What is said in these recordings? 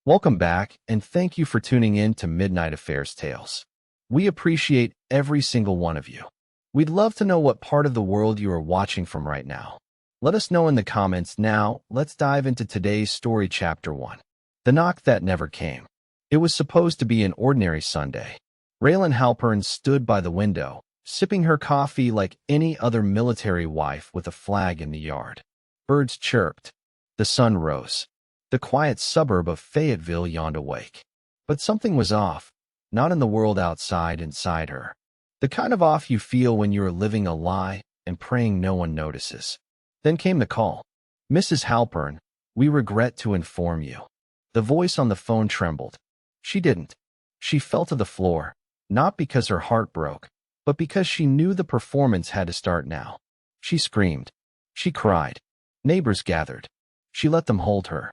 Welcome back, and thank you for tuning in to Midnight Affairs Tales. We appreciate every single one of you. We'd love to know what part of the world you are watching from right now. Let us know in the comments. Now, let's dive into today's story, Chapter 1. The Knock That Never Came. It was supposed to be an ordinary Sunday. Raylan Halpern stood by the window, sipping her coffee like any other military wife with a flag in the yard. Birds chirped. The sun rose. The quiet suburb of Fayetteville yawned awake. But something was off, not in the world outside, inside her. The kind of off you feel when you are living a lie and praying no one notices. Then came the call. "Mrs. Halpern, we regret to inform you." The voice on the phone trembled. She didn't. She fell to the floor, not because her heart broke, but because she knew the performance had to start now. She screamed. She cried. Neighbors gathered. She let them hold her.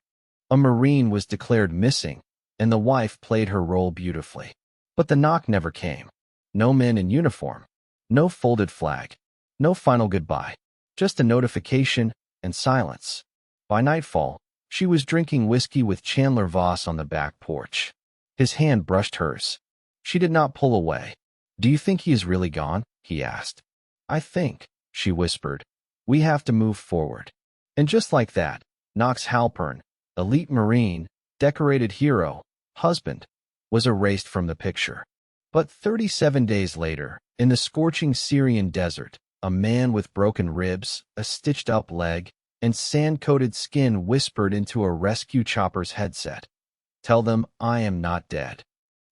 A Marine was declared missing, and the wife played her role beautifully. But the knock never came. No men in uniform. No folded flag. No final goodbye. Just a notification and silence. By nightfall, she was drinking whiskey with Chandler Voss on the back porch. His hand brushed hers. She did not pull away. "Do you think he is really gone?" he asked. "I think," she whispered, "we have to move forward." And just like that, Knox Halpern, elite Marine, decorated hero, husband, was erased from the picture. But 37 days later, in the scorching Syrian desert, a man with broken ribs, a stitched-up leg, and sand-coated skin whispered into a rescue chopper's headset, "Tell them I am not dead."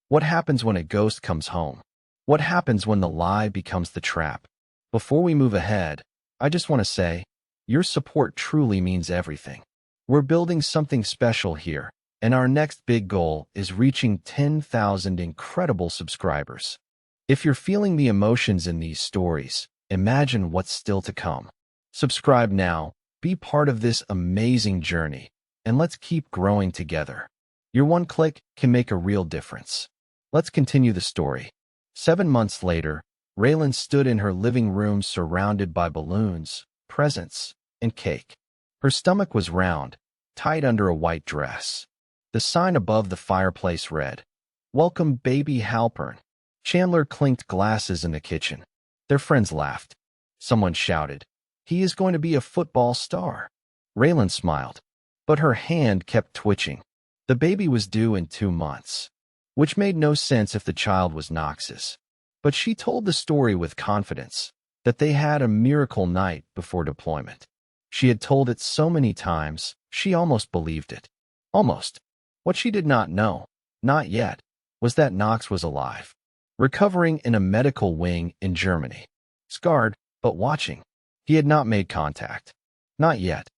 What happens when a ghost comes home? What happens when the lie becomes the trap? Before we move ahead, I just want to say, your support truly means everything. We're building something special here, and our next big goal is reaching 10,000 incredible subscribers. If you're feeling the emotions in these stories, imagine what's still to come. Subscribe now, be part of this amazing journey, and let's keep growing together. Your one click can make a real difference. Let's continue the story. 7 months later, Raylan stood in her living room surrounded by balloons, presents, and cake. Her stomach was round, tight under a white dress. The sign above the fireplace read, "Welcome, baby Halpern." Chandler clinked glasses in the kitchen. Their friends laughed. Someone shouted, "He is going to be a football star." Raylan smiled, but her hand kept twitching. The baby was due in 2 months, which made no sense if the child was Knox's. But she told the story with confidence, that they had a miracle night before deployment. She had told it so many times, she almost believed it. Almost. What she did not know, not yet, was that Knox was alive, recovering in a medical wing in Germany. Scarred, but watching. He had not made contact. Not yet.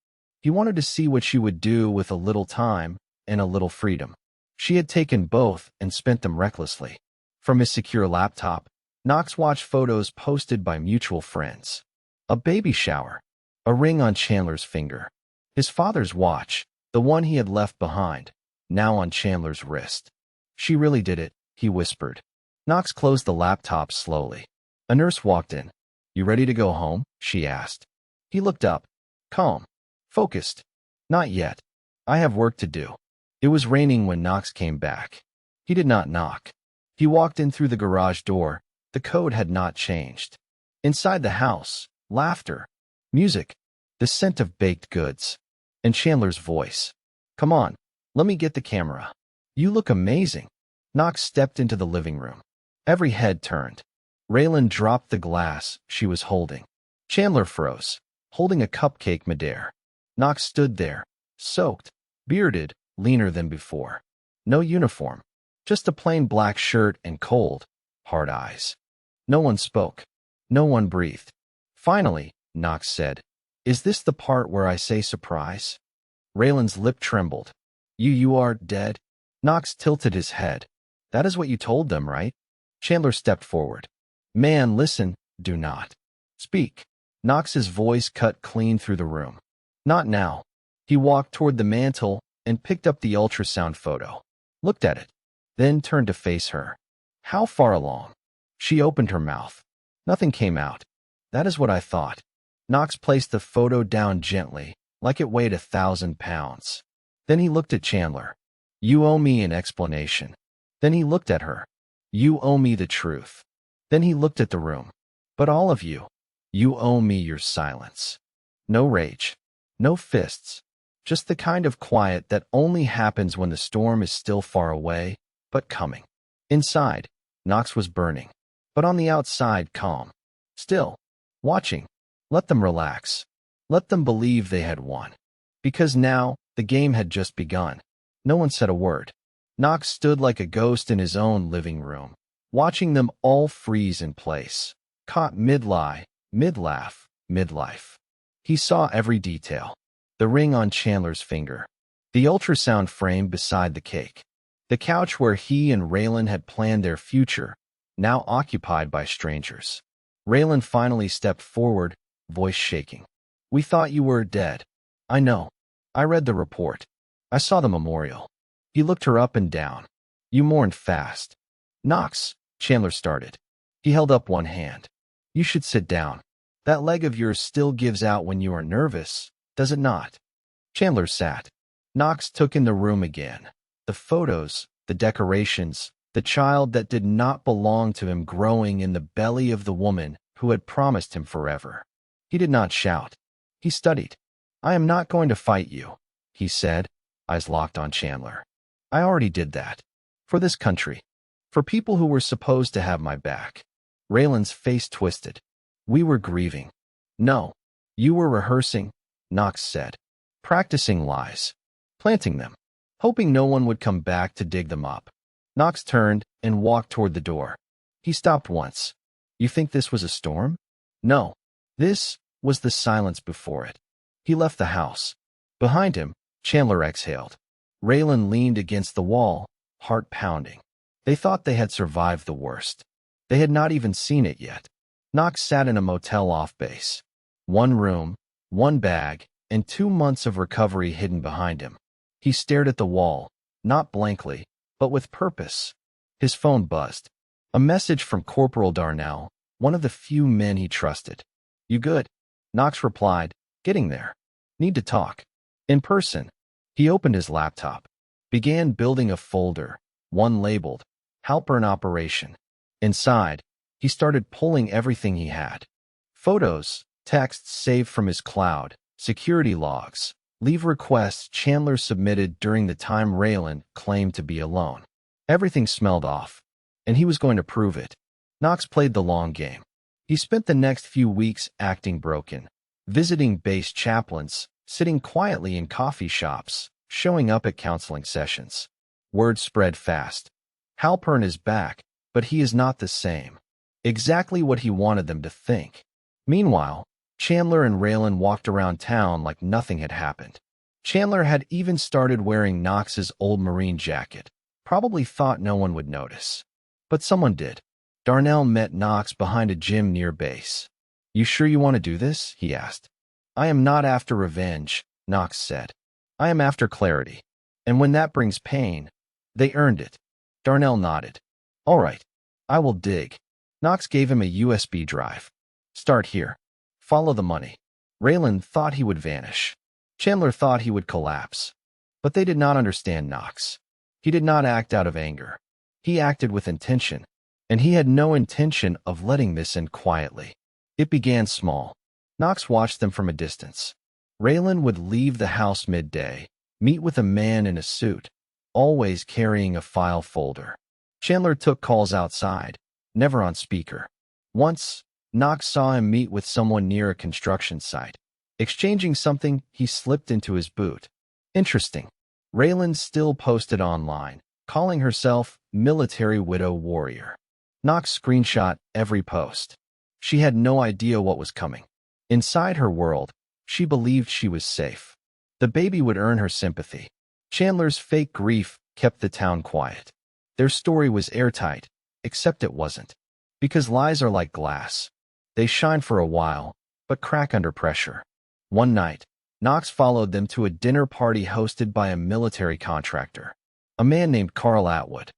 He wanted to see what she would do with a little time and a little freedom. She had taken both and spent them recklessly. From his secure laptop, Knox watched photos posted by mutual friends. A baby shower. A ring on Chandler's finger. His father's watch, the one he had left behind, now on Chandler's wrist. "She really did it," he whispered. Knox closed the laptop slowly. A nurse walked in. "You ready to go home?" she asked. He looked up, calm, focused. "Not yet. I have work to do." It was raining when Knox came back. He did not knock. He walked in through the garage door. The code had not changed. Inside the house, laughter, music, the scent of baked goods, and Chandler's voice. "Come on, let me get the camera. You look amazing." Knox stepped into the living room. Every head turned. Raylan dropped the glass she was holding. Chandler froze, holding a cupcake midair. Knox stood there, soaked, bearded, leaner than before. No uniform, just a plain black shirt and cold, hard eyes. No one spoke. No one breathed. Finally, Knox said, "Is this the part where I say surprise?" Raylan's lip trembled. You are dead?" Knox tilted his head. "That is what you told them, right?" Chandler stepped forward. "Man, listen, do not speak." Knox's voice cut clean through the room. "Not now." He walked toward the mantel and picked up the ultrasound photo. Looked at it, then turned to face her. "How far along?" She opened her mouth. Nothing came out. "That is what I thought." Knox placed the photo down gently, like it weighed 1,000 pounds. Then he looked at Chandler. You owe me an explanation. Then he looked at her. You owe me the truth. Then he looked at the room. But all of you, you owe me your silence. No rage. No fists. Just the kind of quiet that only happens when the storm is still far away, but coming. Inside, Knox was burning. But on the outside, calm. Still. Watching. Let them relax. Let them believe they had won. Because now, the game had just begun. No one said a word. Knox stood like a ghost in his own living room, watching them all freeze in place, caught mid-lie, mid-laugh, mid-life. He saw every detail. The ring on Chandler's finger. The ultrasound frame beside the cake. The couch where he and Raylan had planned their future, now occupied by strangers. Raylan finally stepped forward, voice shaking. We thought you were dead. I know. I read the report. I saw the memorial. He looked her up and down. You mourned fast. Knox, Chandler started. He held up one hand. You should sit down. That leg of yours still gives out when you are nervous, does it not? Chandler sat. Knox took in the room again. The photos, the decorations, the child that did not belong to him growing in the belly of the woman who had promised him forever. He did not shout. He studied. I am not going to fight you, he said, eyes locked on Chandler. I already did that. For this country. For people who were supposed to have my back. Raylan's face twisted. We were grieving. No. You were rehearsing, Knox said. Practicing lies. Planting them. Hoping no one would come back to dig them up. Knox turned and walked toward the door. He stopped once. You think this was a storm? No. This was the silence before it. He left the house. Behind him, Chandler exhaled. Raylan leaned against the wall, heart pounding. They thought they had survived the worst. They had not even seen it yet. Knox sat in a motel off base. One room, one bag, and 2 months of recovery hidden behind him. He stared at the wall, not blankly, but with purpose. His phone buzzed. A message from Corporal Darnell, one of the few men he trusted. You good? Knox replied, getting there. Need to talk. In person. He opened his laptop. Began building a folder, one labeled, Halpern Operation. Inside, he started pulling everything he had. Photos, texts saved from his cloud, security logs, leave requests Chandler submitted during the time Raylan claimed to be alone. Everything smelled off, and he was going to prove it. Knox played the long game. He spent the next few weeks acting broken, visiting base chaplains, sitting quietly in coffee shops, showing up at counseling sessions. Word spread fast. Halpern is back, but he is not the same. Exactly what he wanted them to think. Meanwhile, Chandler and Raylan walked around town like nothing had happened. Chandler had even started wearing Knox's old Marine jacket. Probably thought no one would notice. But someone did. Darnell met Knox behind a gym near base. You sure you want to do this? He asked. I am not after revenge, Knox said. I am after clarity. And when that brings pain, they earned it. Darnell nodded. All right. I will dig. Knox gave him a USB drive. Start here. Follow the money. Raylan thought he would vanish. Chandler thought he would collapse. But they did not understand Knox. He did not act out of anger. He acted with intention, and he had no intention of letting this end quietly. It began small. Knox watched them from a distance. Raylan would leave the house midday, meet with a man in a suit, always carrying a file folder. Chandler took calls outside, never on speaker. Once, Knox saw him meet with someone near a construction site. Exchanging something, he slipped into his boot. Interesting. Raylan still posted online, calling herself Military Widow Warrior. Knox screenshot every post. She had no idea what was coming. Inside her world, she believed she was safe. The baby would earn her sympathy. Chandler's fake grief kept the town quiet. Their story was airtight, except it wasn't. Because lies are like glass. They shine for a while, but crack under pressure. One night, Knox followed them to a dinner party hosted by a military contractor, a man named Carl Atwood.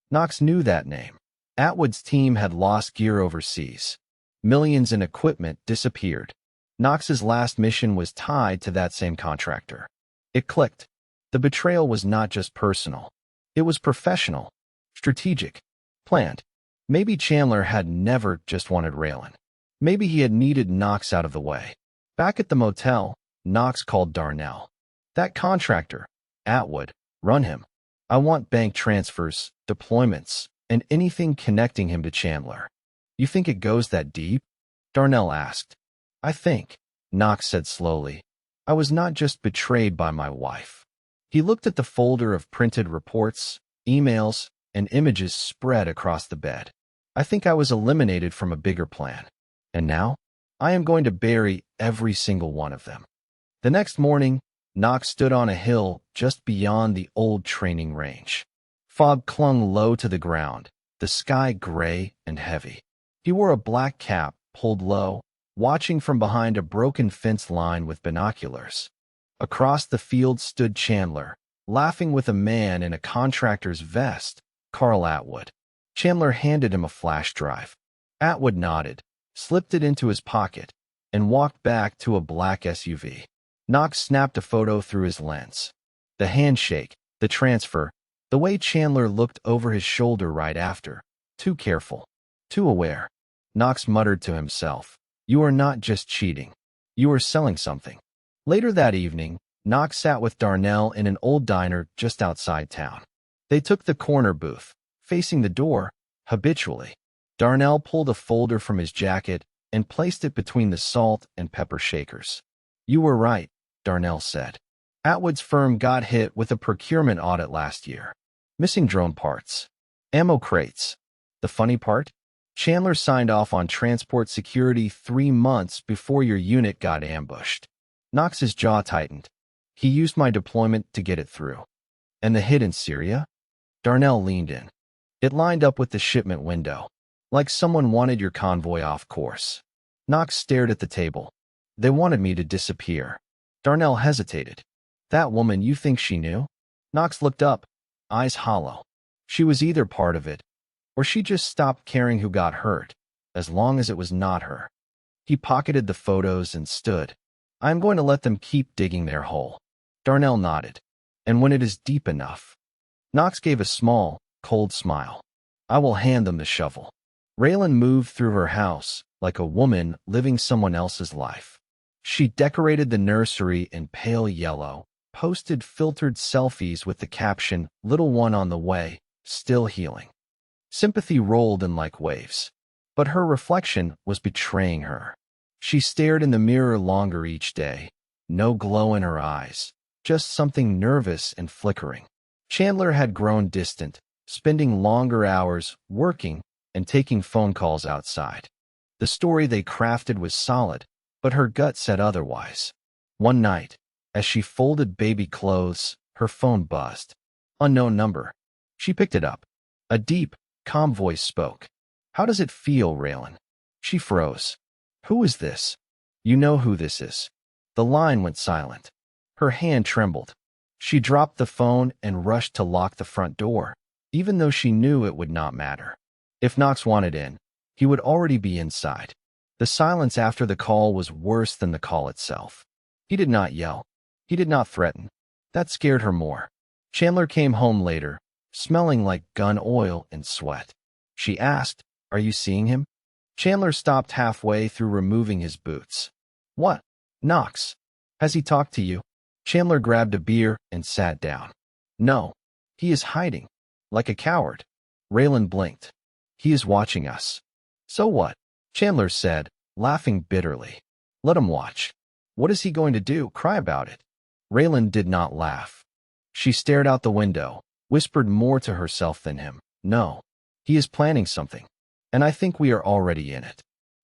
Knox knew that name. Atwood's team had lost gear overseas. Millions in equipment disappeared. Knox's last mission was tied to that same contractor. It clicked. The betrayal was not just personal. It was professional, strategic, planned. Maybe Chandler had never just wanted Raylan. Maybe he had needed Knox out of the way. Back at the motel, Knox called Darnell. That contractor, Atwood, run him. I want bank transfers, deployments, and anything connecting him to Chandler. You think it goes that deep? Darnell asked. I think, Knox said slowly. I was not just betrayed by my wife. He looked at the folder of printed reports, emails, and images spread across the bed. I think I was eliminated from a bigger plan. And now, I am going to bury every single one of them. The next morning, Knox stood on a hill just beyond the old training range. Fog clung low to the ground, the sky gray and heavy. He wore a black cap pulled low, watching from behind a broken fence line with binoculars. Across the field stood Chandler, laughing with a man in a contractor's vest, Carl Atwood. Chandler handed him a flash drive. Atwood nodded, slipped it into his pocket, and walked back to a black SUV. Knox snapped a photo through his lens. The handshake, the transfer, the way Chandler looked over his shoulder right after. Too careful, too aware. Knox muttered to himself, You are not just cheating. You are selling something. Later that evening, Knox sat with Darnell in an old diner just outside town. They took the corner booth, facing the door, habitually. Darnell pulled a folder from his jacket and placed it between the salt and pepper shakers. You were right, Darnell said. Atwood's firm got hit with a procurement audit last year. Missing drone parts. Ammo crates. The funny part? Chandler signed off on transport security 3 months before your unit got ambushed. Knox's jaw tightened. He used my deployment to get it through. And the hit in Syria? Darnell leaned in. It lined up with the shipment window, like someone wanted your convoy off course. Knox stared at the table. They wanted me to disappear. Darnell hesitated. That woman, you think she knew? Knox looked up, eyes hollow. She was either part of it, or she just stopped caring who got hurt, as long as it was not her. He pocketed the photos and stood. I am going to let them keep digging their hole. Darnell nodded. And when it is deep enough. Knox gave a small, cold smile. I will hand them the shovel. Raylan moved through her house like a woman living someone else's life. She decorated the nursery in pale yellow, posted filtered selfies with the caption, Little one on the way, still healing. Sympathy rolled in like waves. But her reflection was betraying her. She stared in the mirror longer each day. No glow in her eyes, just something nervous and flickering. Chandler had grown distant, spending longer hours working and taking phone calls outside. The story they crafted was solid, but her gut said otherwise. One night, as she folded baby clothes, her phone buzzed. Unknown number. She picked it up. A deep, calm voice spoke. How does it feel, Raylan? She froze. Who is this? You know who this is. The line went silent. Her hand trembled. She dropped the phone and rushed to lock the front door, even though she knew it would not matter. If Knox wanted in, he would already be inside. The silence after the call was worse than the call itself. He did not yell. He did not threaten. That scared her more. Chandler came home later, smelling like gun oil and sweat. She asked, Are you seeing him? Chandler stopped halfway through removing his boots. What? Knox. Has he talked to you? Chandler grabbed a beer and sat down. No. He is hiding. Like a coward. Raylan blinked. He is watching us. So what? Chandler said, laughing bitterly. Let him watch. What is he going to do? Cry about it? Raylan did not laugh. She stared out the window, whispered more to herself than him. No. He is planning something. And I think we are already in it.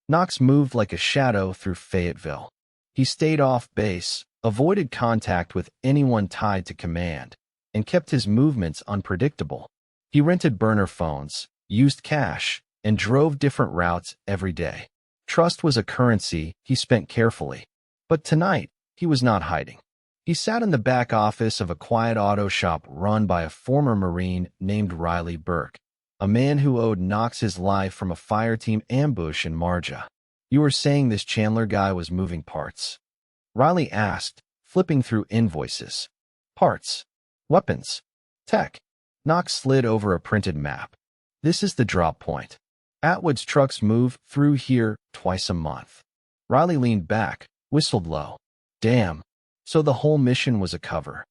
Knox moved like a shadow through Fayetteville. He stayed off base, avoided contact with anyone tied to command, and kept his movements unpredictable. He rented burner phones, used cash, and drove different routes every day. Trust was a currency he spent carefully. But tonight, he was not hiding. He sat in the back office of a quiet auto shop run by a former Marine named Riley Burke, a man who owed Knox his life from a fireteam ambush in Marja. You were saying this Chandler guy was moving parts? Riley asked, flipping through invoices. Parts. Weapons. Tech. Knox slid over a printed map. This is the drop point. Atwood's trucks move through here twice a month. Riley leaned back, whistled low. Damn. So the whole mission was a cover.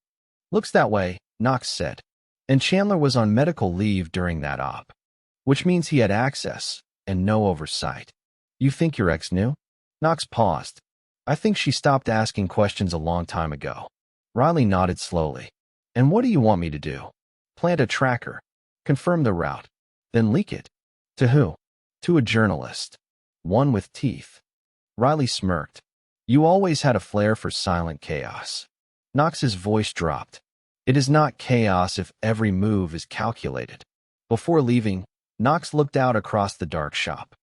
Looks that way, Knox said. And Chandler was on medical leave during that op. Which means he had access, and no oversight. You think your ex knew? Knox paused. I think she stopped asking questions a long time ago. Riley nodded slowly. And what do you want me to do? Plant a tracker. Confirm the route. Then leak it. To who? To a journalist. One with teeth. Riley smirked. You always had a flair for silent chaos. Knox's voice dropped. It is not chaos if every move is calculated. Before leaving, Knox looked out across the dark shop.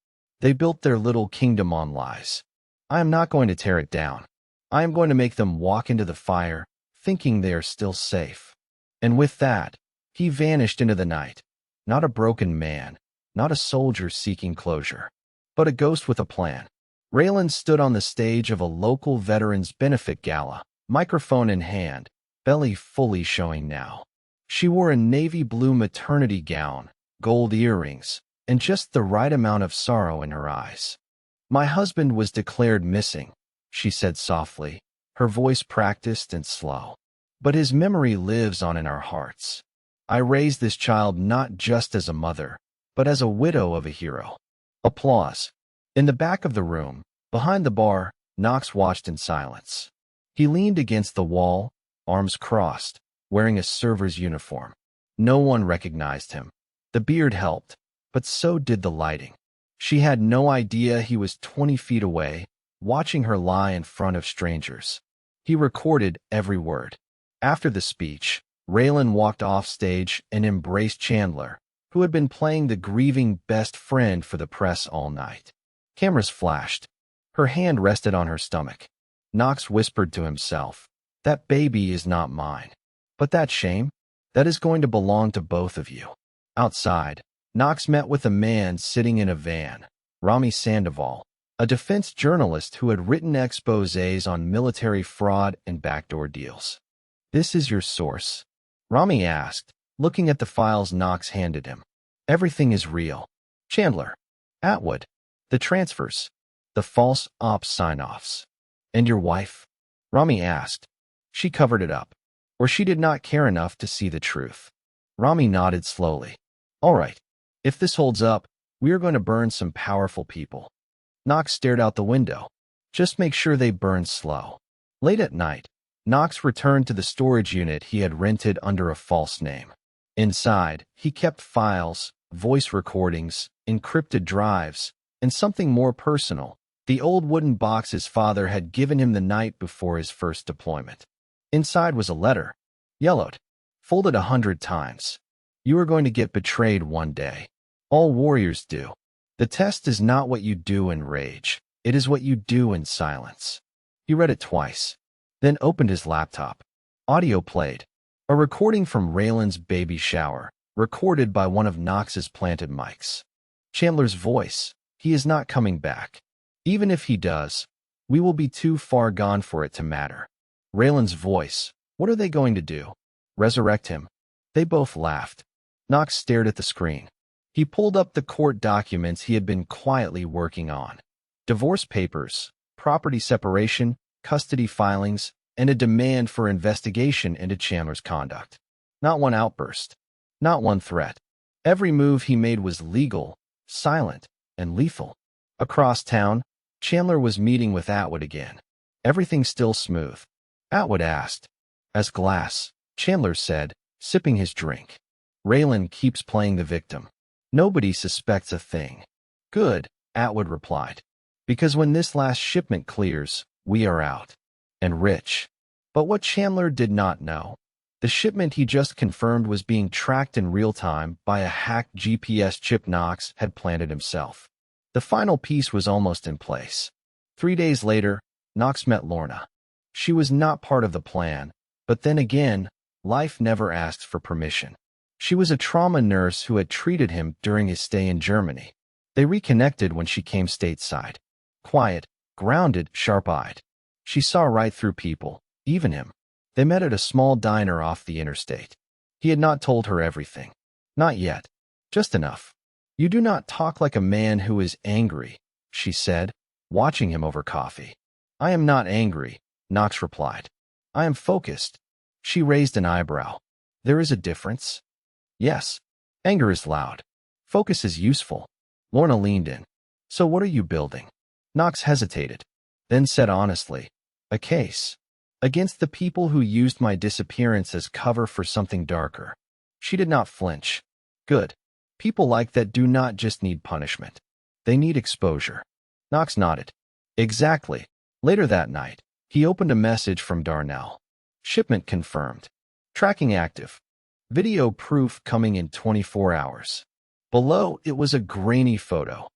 They built their little kingdom on lies. I am not going to tear it down. I am going to make them walk into the fire, thinking they are still safe. And with that, he vanished into the night. Not a broken man, not a soldier seeking closure, but a ghost with a plan. Raylan stood on the stage of a local veterans benefit gala, microphone in hand, belly fully showing now. She wore a navy blue maternity gown, gold earrings, and just the right amount of sorrow in her eyes. My husband was declared missing, she said softly, her voice practiced and slow. But his memory lives on in our hearts. I raised this child not just as a mother, but as a widow of a hero. Applause. In the back of the room, behind the bar, Knox watched in silence. He leaned against the wall, arms crossed, wearing a server's uniform. No one recognized him. The beard helped, but so did the lighting. She had no idea he was 20 feet away, watching her lie in front of strangers. He recorded every word. After the speech, Raylan walked off stage and embraced Chandler, who had been playing the grieving best friend for the press all night. Cameras flashed. Her hand rested on her stomach. Knox whispered to himself, that baby is not mine. But that shame? That is going to belong to both of you. Outside, Knox met with a man sitting in a van, Rami Sandoval, a defense journalist who had written exposés on military fraud and backdoor deals. This is your source? Rami asked, looking at the files Knox handed him. Everything is real. Chandler. Atwood. The transfers. The false ops sign-offs. And your wife? Rami asked. She covered it up. Or she did not care enough to see the truth. Rami nodded slowly. All right. If this holds up, we are going to burn some powerful people. Knox stared out the window. Just make sure they burn slow. Late at night, Knox returned to the storage unit he had rented under a false name. Inside, he kept files, voice recordings, encrypted drives, and something more personal, the old wooden box his father had given him the night before his first deployment. Inside was a letter, yellowed, folded 100 times. You are going to get betrayed one day. All warriors do. The test is not what you do in rage. It is what you do in silence. He read it twice, then opened his laptop. Audio played. A recording from Raylan's baby shower, recorded by one of Knox's planted mics. Chandler's voice. He is not coming back. Even if he does, we will be too far gone for it to matter. Raylan's voice. What are they going to do? Resurrect him? They both laughed. Knox stared at the screen. He pulled up the court documents he had been quietly working on. Divorce papers, property separation, custody filings, and a demand for investigation into Chandler's conduct. Not one outburst. Not one threat. Every move he made was legal, silent, and lethal. Across town, Chandler was meeting with Atwood again. Everything still smooth. Atwood asked. As glass, Chandler said, sipping his drink. Raylan keeps playing the victim. Nobody suspects a thing. Good, Atwood replied. Because when this last shipment clears, we are out. And rich. But what Chandler did not know, the shipment he just confirmed was being tracked in real time by a hacked GPS chip Knox had planted himself. The final piece was almost in place. 3 days later, Knox met Lorna. She was not part of the plan, but then again, life never asks for permission. She was a trauma nurse who had treated him during his stay in Germany. They reconnected when she came stateside. Quiet, grounded, sharp-eyed. She saw right through people, even him. They met at a small diner off the interstate. He had not told her everything. Not yet. Just enough. You do not talk like a man who is angry, she said, watching him over coffee. I am not angry, Knox replied. I am focused. She raised an eyebrow. There is a difference? Yes. Anger is loud. Focus is useful. Lorna leaned in. So what are you building? Knox hesitated, then said honestly, a case. Against the people who used my disappearance as cover for something darker. She did not flinch. Good. People like that do not just need punishment. They need exposure. Knox nodded. Exactly. Later that night, he opened a message from Darnell. Shipment confirmed. Tracking active. Video proof coming in 24 hours. Below, it was a grainy photo.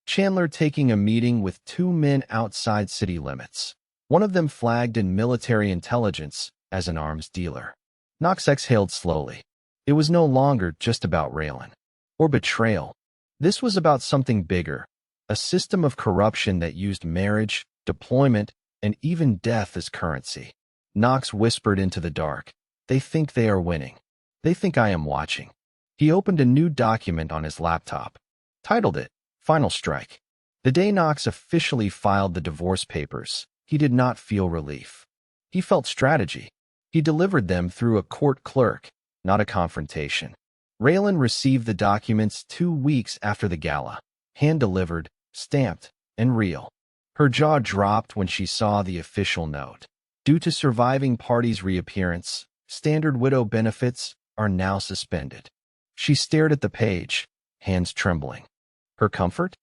Chandler taking a meeting with two men outside city limits. One of them flagged in military intelligence as an arms dealer. Knox exhaled slowly. It was no longer just about Raylan. Or betrayal. This was about something bigger. A system of corruption that used marriage, deployment, and even death as currency. Knox whispered into the dark. They think they are winning. They think I am watching. He opened a new document on his laptop. Titled it, Final Strike. The day Knox officially filed the divorce papers, he did not feel relief. He felt strategy. He delivered them through a court clerk, not a confrontation. Raylan received the documents 2 weeks after the gala, hand-delivered, stamped, and real. Her jaw dropped when she saw the official note. Due to surviving party's reappearance, standard widow benefits are now suspended. She stared at the page, hands trembling. Her comfort?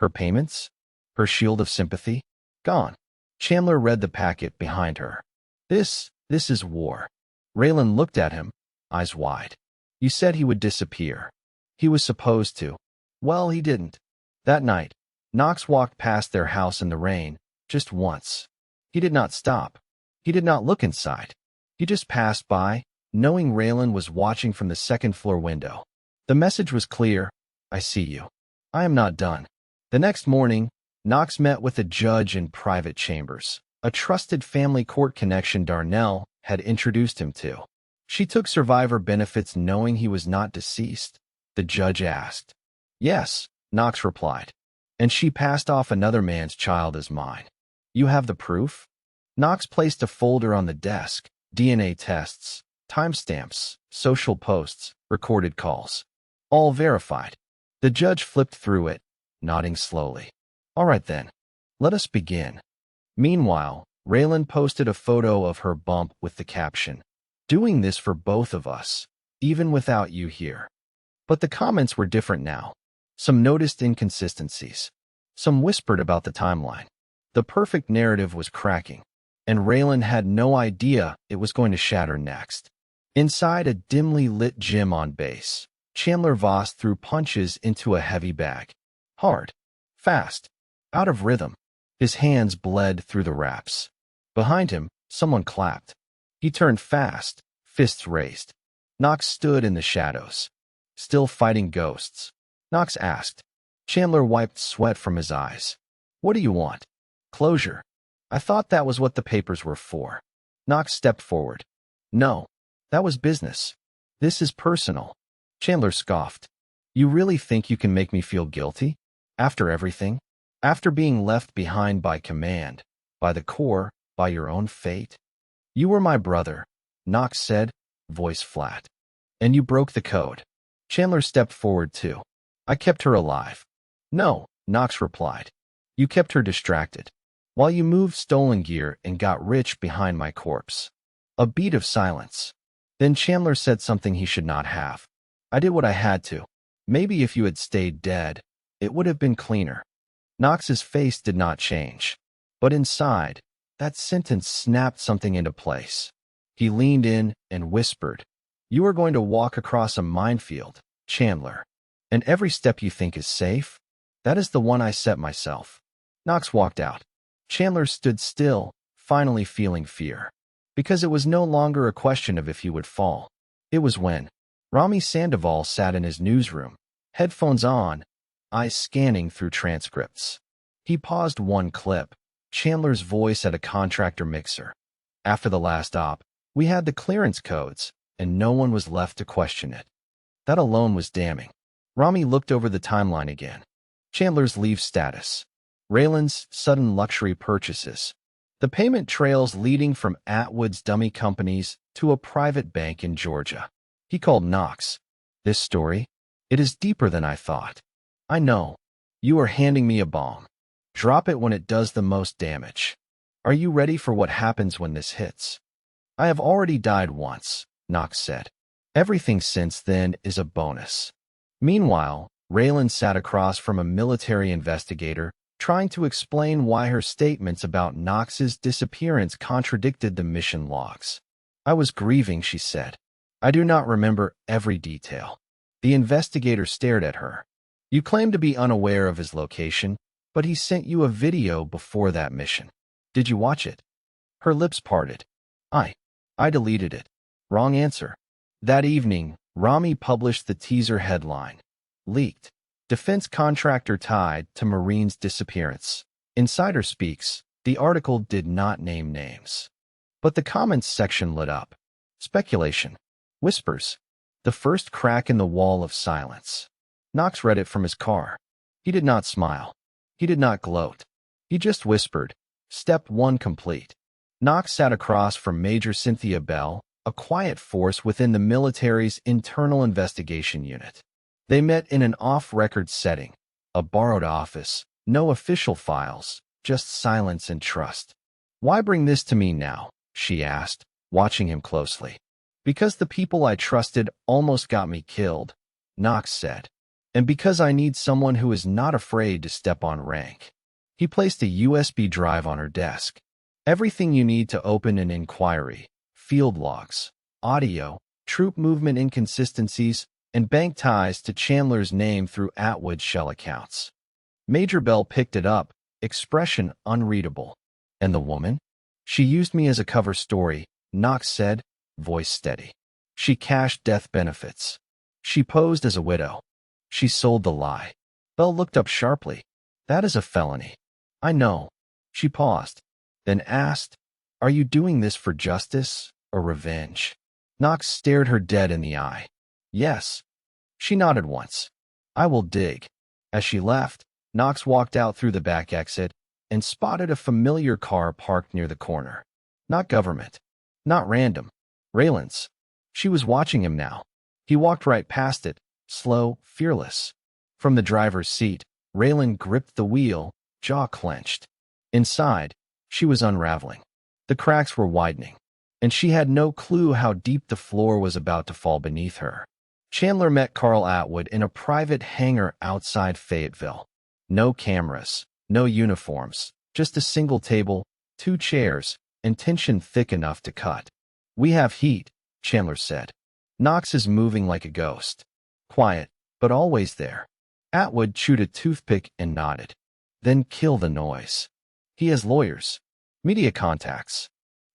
Her payments? Her shield of sympathy? Gone. Chandler read the packet behind her. This is war. Raylan looked at him, eyes wide. You said he would disappear. He was supposed to. Well, he didn't. That night, Knox walked past their house in the rain, just once. He did not stop. He did not look inside. He just passed by, knowing Raylan was watching from the second-floor window. The message was clear. I see you. I am not done. The next morning, Knox met with a judge in private chambers, a trusted family court connection Darnell had introduced him to. She took survivor benefits knowing he was not deceased. The judge asked. Yes, Knox replied. And she passed off another man's child as mine. You have the proof? Knox placed a folder on the desk, DNA tests, timestamps, social posts, recorded calls. All verified. The judge flipped through it, nodding slowly. All right then, let us begin. Meanwhile, Raylan posted a photo of her bump with the caption, doing this for both of us, even without you here. But the comments were different now. Some noticed inconsistencies. Some whispered about the timeline. The perfect narrative was cracking, and Raylan had no idea it was going to shatter next. Inside a dimly lit gym on base, Chandler Voss threw punches into a heavy bag. Hard. Fast. Out of rhythm. His hands bled through the wraps. Behind him, someone clapped. He turned fast, fists raised. Knox stood in the shadows. Still fighting ghosts. Knox asked. Chandler wiped sweat from his eyes. What do you want? Closure. I thought that was what the papers were for. Knox stepped forward. No, that was business. This is personal. Chandler scoffed. You really think you can make me feel guilty? After everything? After being left behind by command, by the Corps, by your own fate? You were my brother, Knox said, voice flat. And you broke the code. Chandler stepped forward too. I kept her alive. No, Knox replied. You kept her distracted, while you moved stolen gear and got rich behind my corpse. A beat of silence. Then Chandler said something he should not have. I did what I had to. Maybe if you had stayed dead, it would have been cleaner. Knox's face did not change. But inside, that sentence snapped something into place. He leaned in and whispered, You are going to walk across a minefield, Chandler. And every step you think is safe, that is the one I set myself. Knox walked out. Chandler stood still, finally feeling fear. Because it was no longer a question of if he would fall. It was when Rami Sandoval sat in his newsroom, headphones on, eyes scanning through transcripts. He paused one clip, Chandler's voice at a contractor mixer. After the last op, we had the clearance codes, and no one was left to question it. That alone was damning. Rami looked over the timeline again. Chandler's leave status. Raylan's sudden luxury purchases. The payment trails leading from Atwood's dummy companies to a private bank in Georgia. He called Knox. This story? It is deeper than I thought. I know. You are handing me a bomb. Drop it when it does the most damage. Are you ready for what happens when this hits? I have already died once, Knox said. Everything since then is a bonus. Meanwhile, Raylan sat across from a military investigator, trying to explain why her statements about Knox's disappearance contradicted the mission logs. I was grieving, she said. I do not remember every detail. The investigator stared at her. You claim to be unaware of his location, but he sent you a video before that mission. Did you watch it? Her lips parted. I deleted it. Wrong answer. That evening, Rami published the teaser headline. Leaked. Defense contractor tied to Marine's disappearance. Insider speaks. The article did not name names. But the comments section lit up. Speculation. Whispers. The first crack in the wall of silence. Knox read it from his car. He did not smile. He did not gloat. He just whispered, Step 1 complete. Knox sat across from Major Cynthia Bell, a quiet force within the military's internal investigation unit. They met in an off-record setting, a borrowed office, no official files, just silence and trust. Why bring this to me now? She asked, watching him closely. Because the people I trusted almost got me killed, Knox said. And because I need someone who is not afraid to step on rank. He placed a USB drive on her desk. Everything you need to open an inquiry, field logs, audio, troop movement inconsistencies, and bank ties to Chandler's name through Atwood's shell accounts. Major Bell picked it up, expression unreadable. And the woman? She used me as a cover story, Knox said, voice steady. She cashed death benefits. She posed as a widow. She sold the lie. Bell looked up sharply. That is a felony. I know. She paused, then asked, Are you doing this for justice or revenge? Knox stared her dead in the eye. Yes. She nodded once. I will dig. As she left, Knox walked out through the back exit and spotted a familiar car parked near the corner. Not government. Not random. Raylan's. She was watching him now. He walked right past it, slow, fearless. From the driver's seat, Raylan gripped the wheel, jaw clenched. Inside, she was unraveling. The cracks were widening, and she had no clue how deep the floor was about to fall beneath her. Chandler met Carl Atwood in a private hangar outside Fayetteville. No cameras, no uniforms, just a single table, 2 chairs, and tension thick enough to cut. We have heat, Chandler said. Knox is moving like a ghost. Quiet, but always there. Atwood chewed a toothpick and nodded. Then kill the noise. He has lawyers. Media contacts.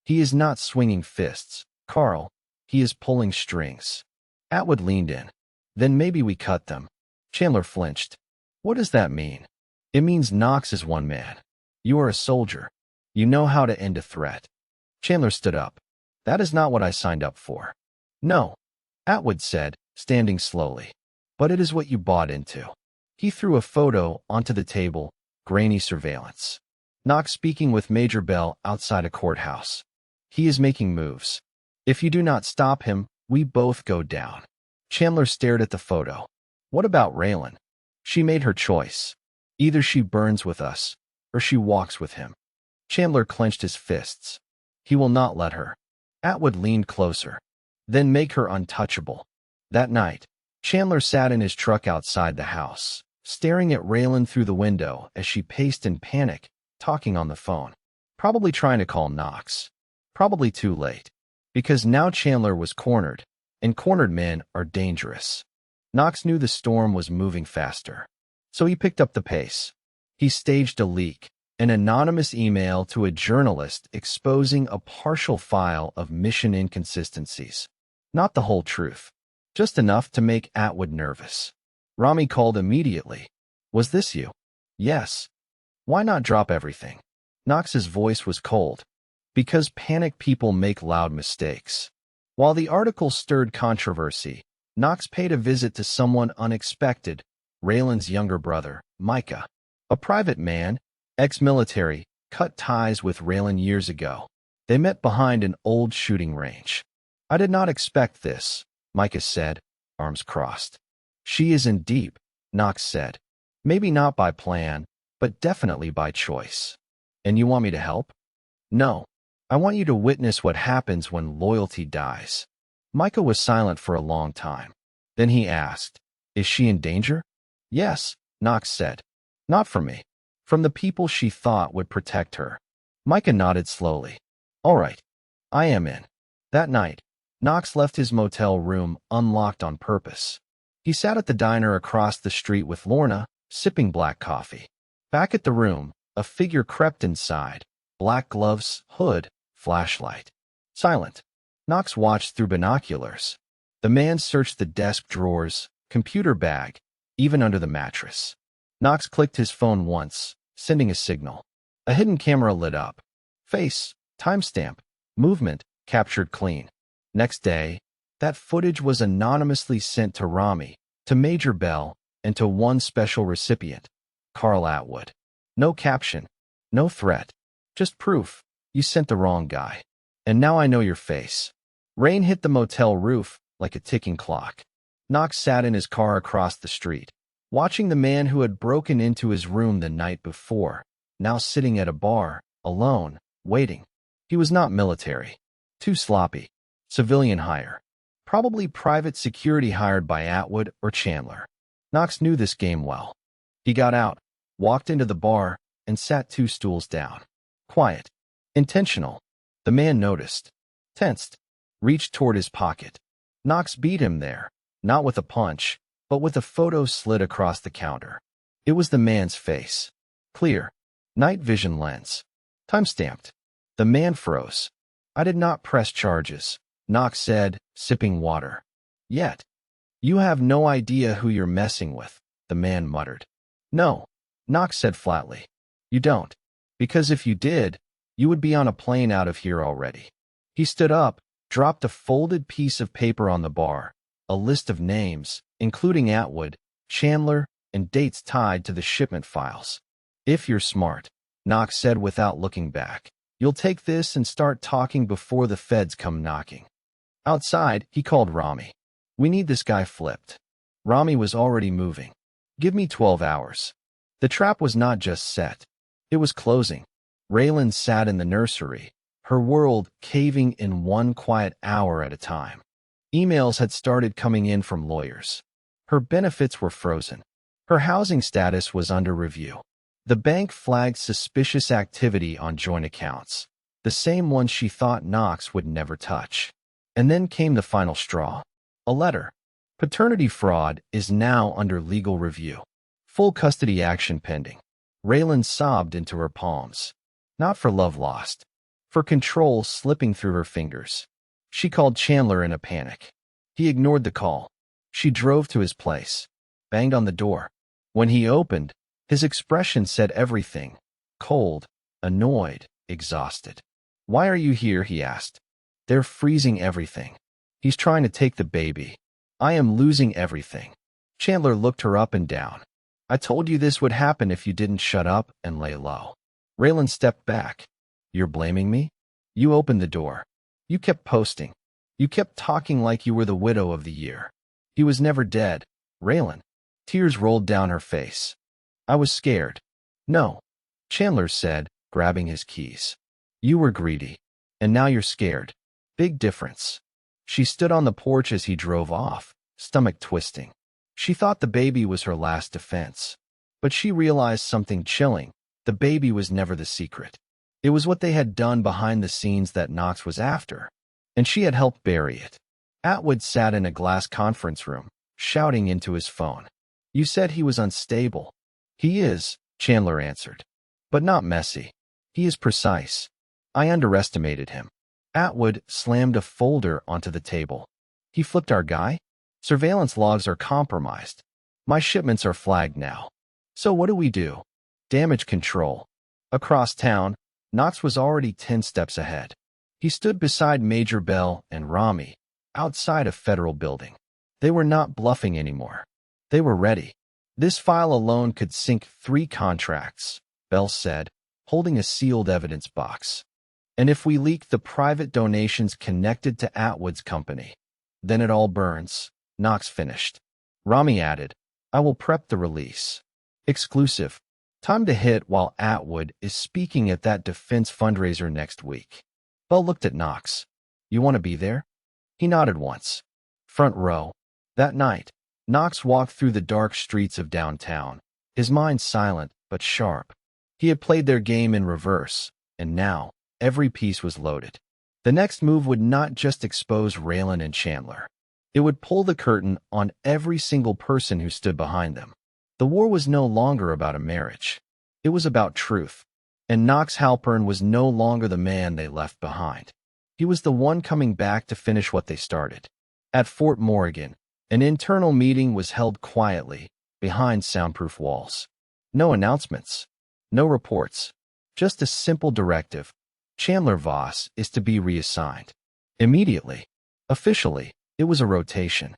He is not swinging fists, Carl. He is pulling strings. Atwood leaned in. Then maybe we cut them. Chandler flinched. What does that mean? It means Knox is one man. You are a soldier. You know how to end a threat. Chandler stood up. That is not what I signed up for. No, Atwood said, standing slowly. But it is what you bought into. He threw a photo onto the table, grainy surveillance. Knox speaking with Major Bell outside a courthouse. He is making moves. If you do not stop him, we both go down. Chandler stared at the photo. What about Raylan? She made her choice. Either she burns with us, or she walks with him. Chandler clenched his fists. He will not let her. Atwood leaned closer. Then make her untouchable. That night, Chandler sat in his truck outside the house, staring at Raylan through the window as she paced in panic, talking on the phone. Probably trying to call Knox. Probably too late. Because now Chandler was cornered, and cornered men are dangerous. Knox knew the storm was moving faster. So he picked up the pace. He staged a leak, an anonymous email to a journalist exposing a partial file of mission inconsistencies. Not the whole truth. Just enough to make Atwood nervous. Rami called immediately. Was this you? Yes. Why not drop everything? Knox's voice was cold. Because panic people make loud mistakes. While the article stirred controversy, Knox paid a visit to someone unexpected, Raylan's younger brother, Micah. A private man, ex-military, cut ties with Raylan years ago. They met behind an old shooting range. "I did not expect this," Micah said, arms crossed. "She is in deep," Knox said. "Maybe not by plan, but definitely by choice." "And you want me to help?" "No. I want you to witness what happens when loyalty dies." Micah was silent for a long time. Then he asked, "Is she in danger?" "Yes," Knox said. "Not from me. From the people she thought would protect her." Micah nodded slowly. "All right. I am in." That night, Knox left his motel room unlocked on purpose. He sat at the diner across the street with Lorna, sipping black coffee. Back at the room, a figure crept inside. Black gloves, hood, flashlight. Silent. Knox watched through binoculars. The man searched the desk drawers, computer bag, even under the mattress. Knox clicked his phone once, sending a signal. A hidden camera lit up. Face, timestamp, movement, captured clean. Next day, that footage was anonymously sent to Rami, to Major Bell, and to one special recipient, Carl Atwood. No caption, no threat, just proof. You sent the wrong guy. And now I know your face. Rain hit the motel roof like a ticking clock. Knox sat in his car across the street, watching the man who had broken into his room the night before, now sitting at a bar, alone, waiting. He was not military. Too sloppy. Civilian hire. Probably private security hired by Atwood or Chandler. Knox knew this game well. He got out, walked into the bar, and sat 2 stools down. Quiet. Intentional. The man noticed. Tensed. Reached toward his pocket. Knox beat him there, not with a punch, but with a photo slid across the counter. It was the man's face. Clear. Night vision lens. Time-stamped. The man froze. "I did not press charges," Knox said, sipping water. "Yet." "You have no idea who you're messing with," the man muttered. "No," Knox said flatly. "You don't. Because if you did, you would be on a plane out of here already." He stood up, dropped a folded piece of paper on the bar, a list of names, including Atwood, Chandler, and dates tied to the shipment files. "If you're smart," Knox said without looking back, "you'll take this and start talking before the feds come knocking." Outside, he called Rami. "We need this guy flipped." Rami was already moving. "Give me 12 hours. The trap was not just set. It was closing. Raylan sat in the nursery, her world caving in one quiet hour at a time. Emails had started coming in from lawyers. Her benefits were frozen. Her housing status was under review. The bank flagged suspicious activity on joint accounts, the same ones she thought Knox would never touch. And then came the final straw. A letter. Paternity fraud is now under legal review. Full custody action pending. Raylan sobbed into her palms. Not for love lost. For control slipping through her fingers. She called Chandler in a panic. He ignored the call. She drove to his place. Banged on the door. When he opened, his expression said everything. Cold, annoyed, exhausted. "Why are you here?" he asked. "They're freezing everything. He's trying to take the baby. I am losing everything." Chandler looked her up and down. "I told you this would happen if you didn't shut up and lay low." Raylan stepped back. "You're blaming me? You opened the door. You kept posting. You kept talking like you were the widow of the year. He was never dead, Raylan." Tears rolled down her face. "I was scared." "No," Chandler said, grabbing his keys. "You were greedy. And now you're scared. Big difference." She stood on the porch as he drove off, stomach twisting. She thought the baby was her last defense. But she realized something chilling. The baby was never the secret. It was what they had done behind the scenes that Knox was after, and she had helped bury it. Atwood sat in a glass conference room, shouting into his phone. "You said he was unstable." "He is," Chandler answered. "But not messy. He is precise. I underestimated him." Atwood slammed a folder onto the table. "He flipped our guy? Surveillance logs are compromised. My shipments are flagged now. So what do we do?" "Damage control." Across town, Knox was already 10 steps ahead. He stood beside Major Bell and Rami, outside a federal building. They were not bluffing anymore. They were ready. This file alone could sink 3 contracts, Bell said, holding a sealed evidence box. And if we leak the private donations connected to Atwood's company, then it all burns, Knox finished. Rami added, I will prep the release. Exclusive. Time to hit while Atwood is speaking at that defense fundraiser next week. Bell looked at Knox. You want to be there? He nodded once. Front row. That night, Knox walked through the dark streets of downtown, his mind silent but sharp. He had played their game in reverse, and now, every piece was loaded. The next move would not just expose Raylan and Chandler. It would pull the curtain on every single person who stood behind them. The war was no longer about a marriage. It was about truth. And Knox Halpern was no longer the man they left behind. He was the one coming back to finish what they started. At Fort Morgan, an internal meeting was held quietly, behind soundproof walls. No announcements. No reports. Just a simple directive. Chandler Voss is to be reassigned. Immediately. Officially, it was a rotation.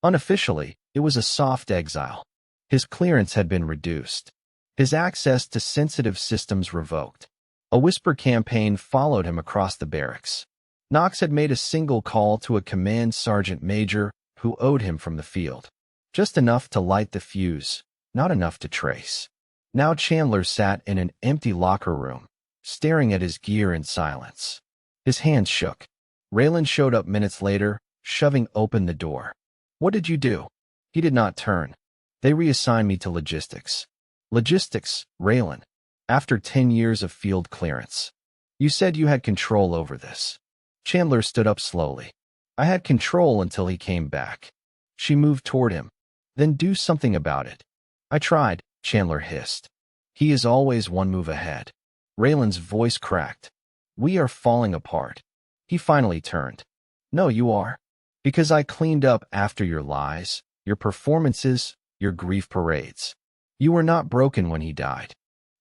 Unofficially, it was a soft exile. His clearance had been reduced. His access to sensitive systems revoked. A whisper campaign followed him across the barracks. Knox had made a single call to a command sergeant major who owed him from the field. Just enough to light the fuse, not enough to trace. Now Chandler sat in an empty locker room, staring at his gear in silence. His hands shook. Raylan showed up minutes later, shoving open the door. What did you do? He did not turn. They reassigned me to logistics. Logistics, Raylan. After 10 years of field clearance. You said you had control over this. Chandler stood up slowly. I had control until he came back. She moved toward him. Then do something about it. I tried, Chandler hissed. He is always one move ahead. Raylan's voice cracked. We are falling apart. He finally turned. No, you are. Because I cleaned up after your lies, your performances, your grief parades. You were not broken when he died.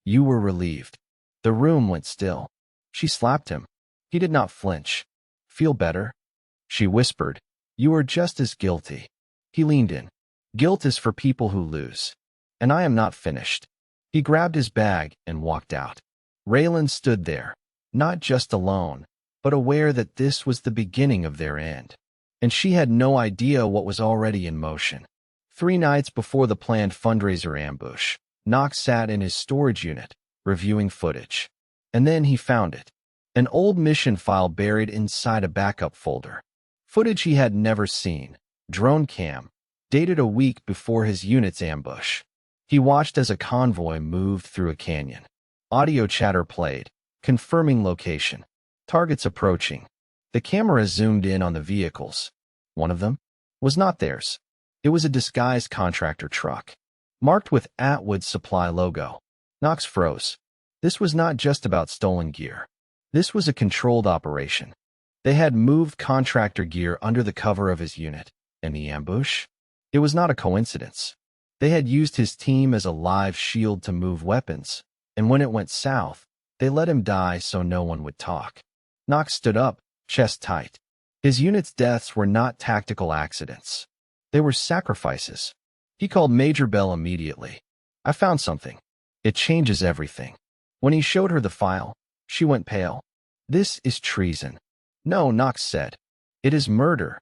You were relieved. The room went still. She slapped him. He did not flinch. Feel better? She whispered. You are just as guilty. He leaned in. Guilt is for people who lose. And I am not finished. He grabbed his bag and walked out. Raylan stood there, not just alone, but aware that this was the beginning of their end. And she had no idea what was already in motion. 3 nights before the planned fundraiser ambush, Knox sat in his storage unit, reviewing footage. And then he found it. An old mission file buried inside a backup folder. Footage he had never seen, drone cam, dated a week before his unit's ambush. He watched as a convoy moved through a canyon. Audio chatter played, confirming location. Targets approaching. The camera zoomed in on the vehicles. One of them was not theirs. It was a disguised contractor truck, marked with Atwood's supply logo. Knox froze. This was not just about stolen gear. This was a controlled operation. They had moved contractor gear under the cover of his unit, and the ambush? It was not a coincidence. They had used his team as a live shield to move weapons, and when it went south, they let him die so no one would talk. Knox stood up, chest tight. His unit's deaths were not tactical accidents. They were sacrifices. He called Major Bell immediately. I found something. It changes everything. When he showed her the file, she went pale. This is treason. No, Knox said. It is murder.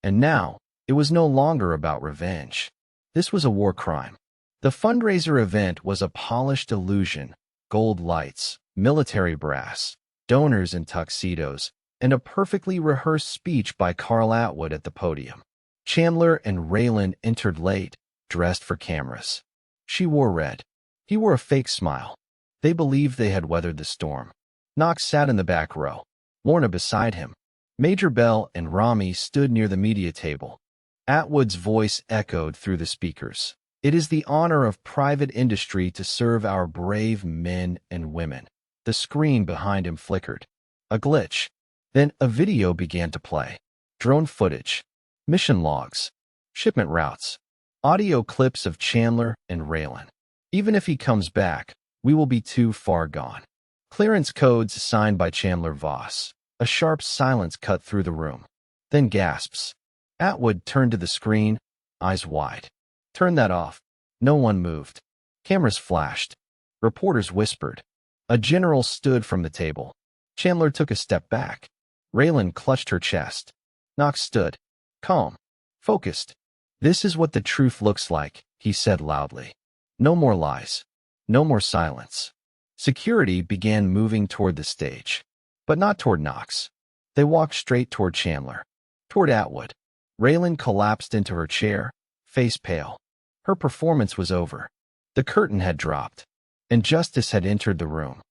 And now, it was no longer about revenge. This was a war crime. The fundraiser event was a polished illusion, gold lights, military brass, donors in tuxedos, and a perfectly rehearsed speech by Carl Atwood at the podium. Chandler and Raylan entered late, dressed for cameras. She wore red. He wore a fake smile. They believed they had weathered the storm. Knox sat in the back row, Lorna beside him. Major Bell and Rami stood near the media table. Atwood's voice echoed through the speakers. It is the honor of private industry to serve our brave men and women. The screen behind him flickered. A glitch. Then a video began to play. Drone footage. Mission logs. Shipment routes. Audio clips of Chandler and Raylan. Even if he comes back, we will be too far gone. Clearance codes signed by Chandler Voss. A sharp silence cut through the room. Then gasps. Atwood turned to the screen, eyes wide. Turn that off. No one moved. Cameras flashed. Reporters whispered. A general stood from the table. Chandler took a step back. Raylan clutched her chest. Knox stood. Calm. Focused. This is what the truth looks like, he said loudly. No more lies. No more silence. Security began moving toward the stage. But not toward Knox. They walked straight toward Chandler. Toward Atwood. Raylan collapsed into her chair, face pale. Her performance was over. The curtain had dropped, and justice had entered the room.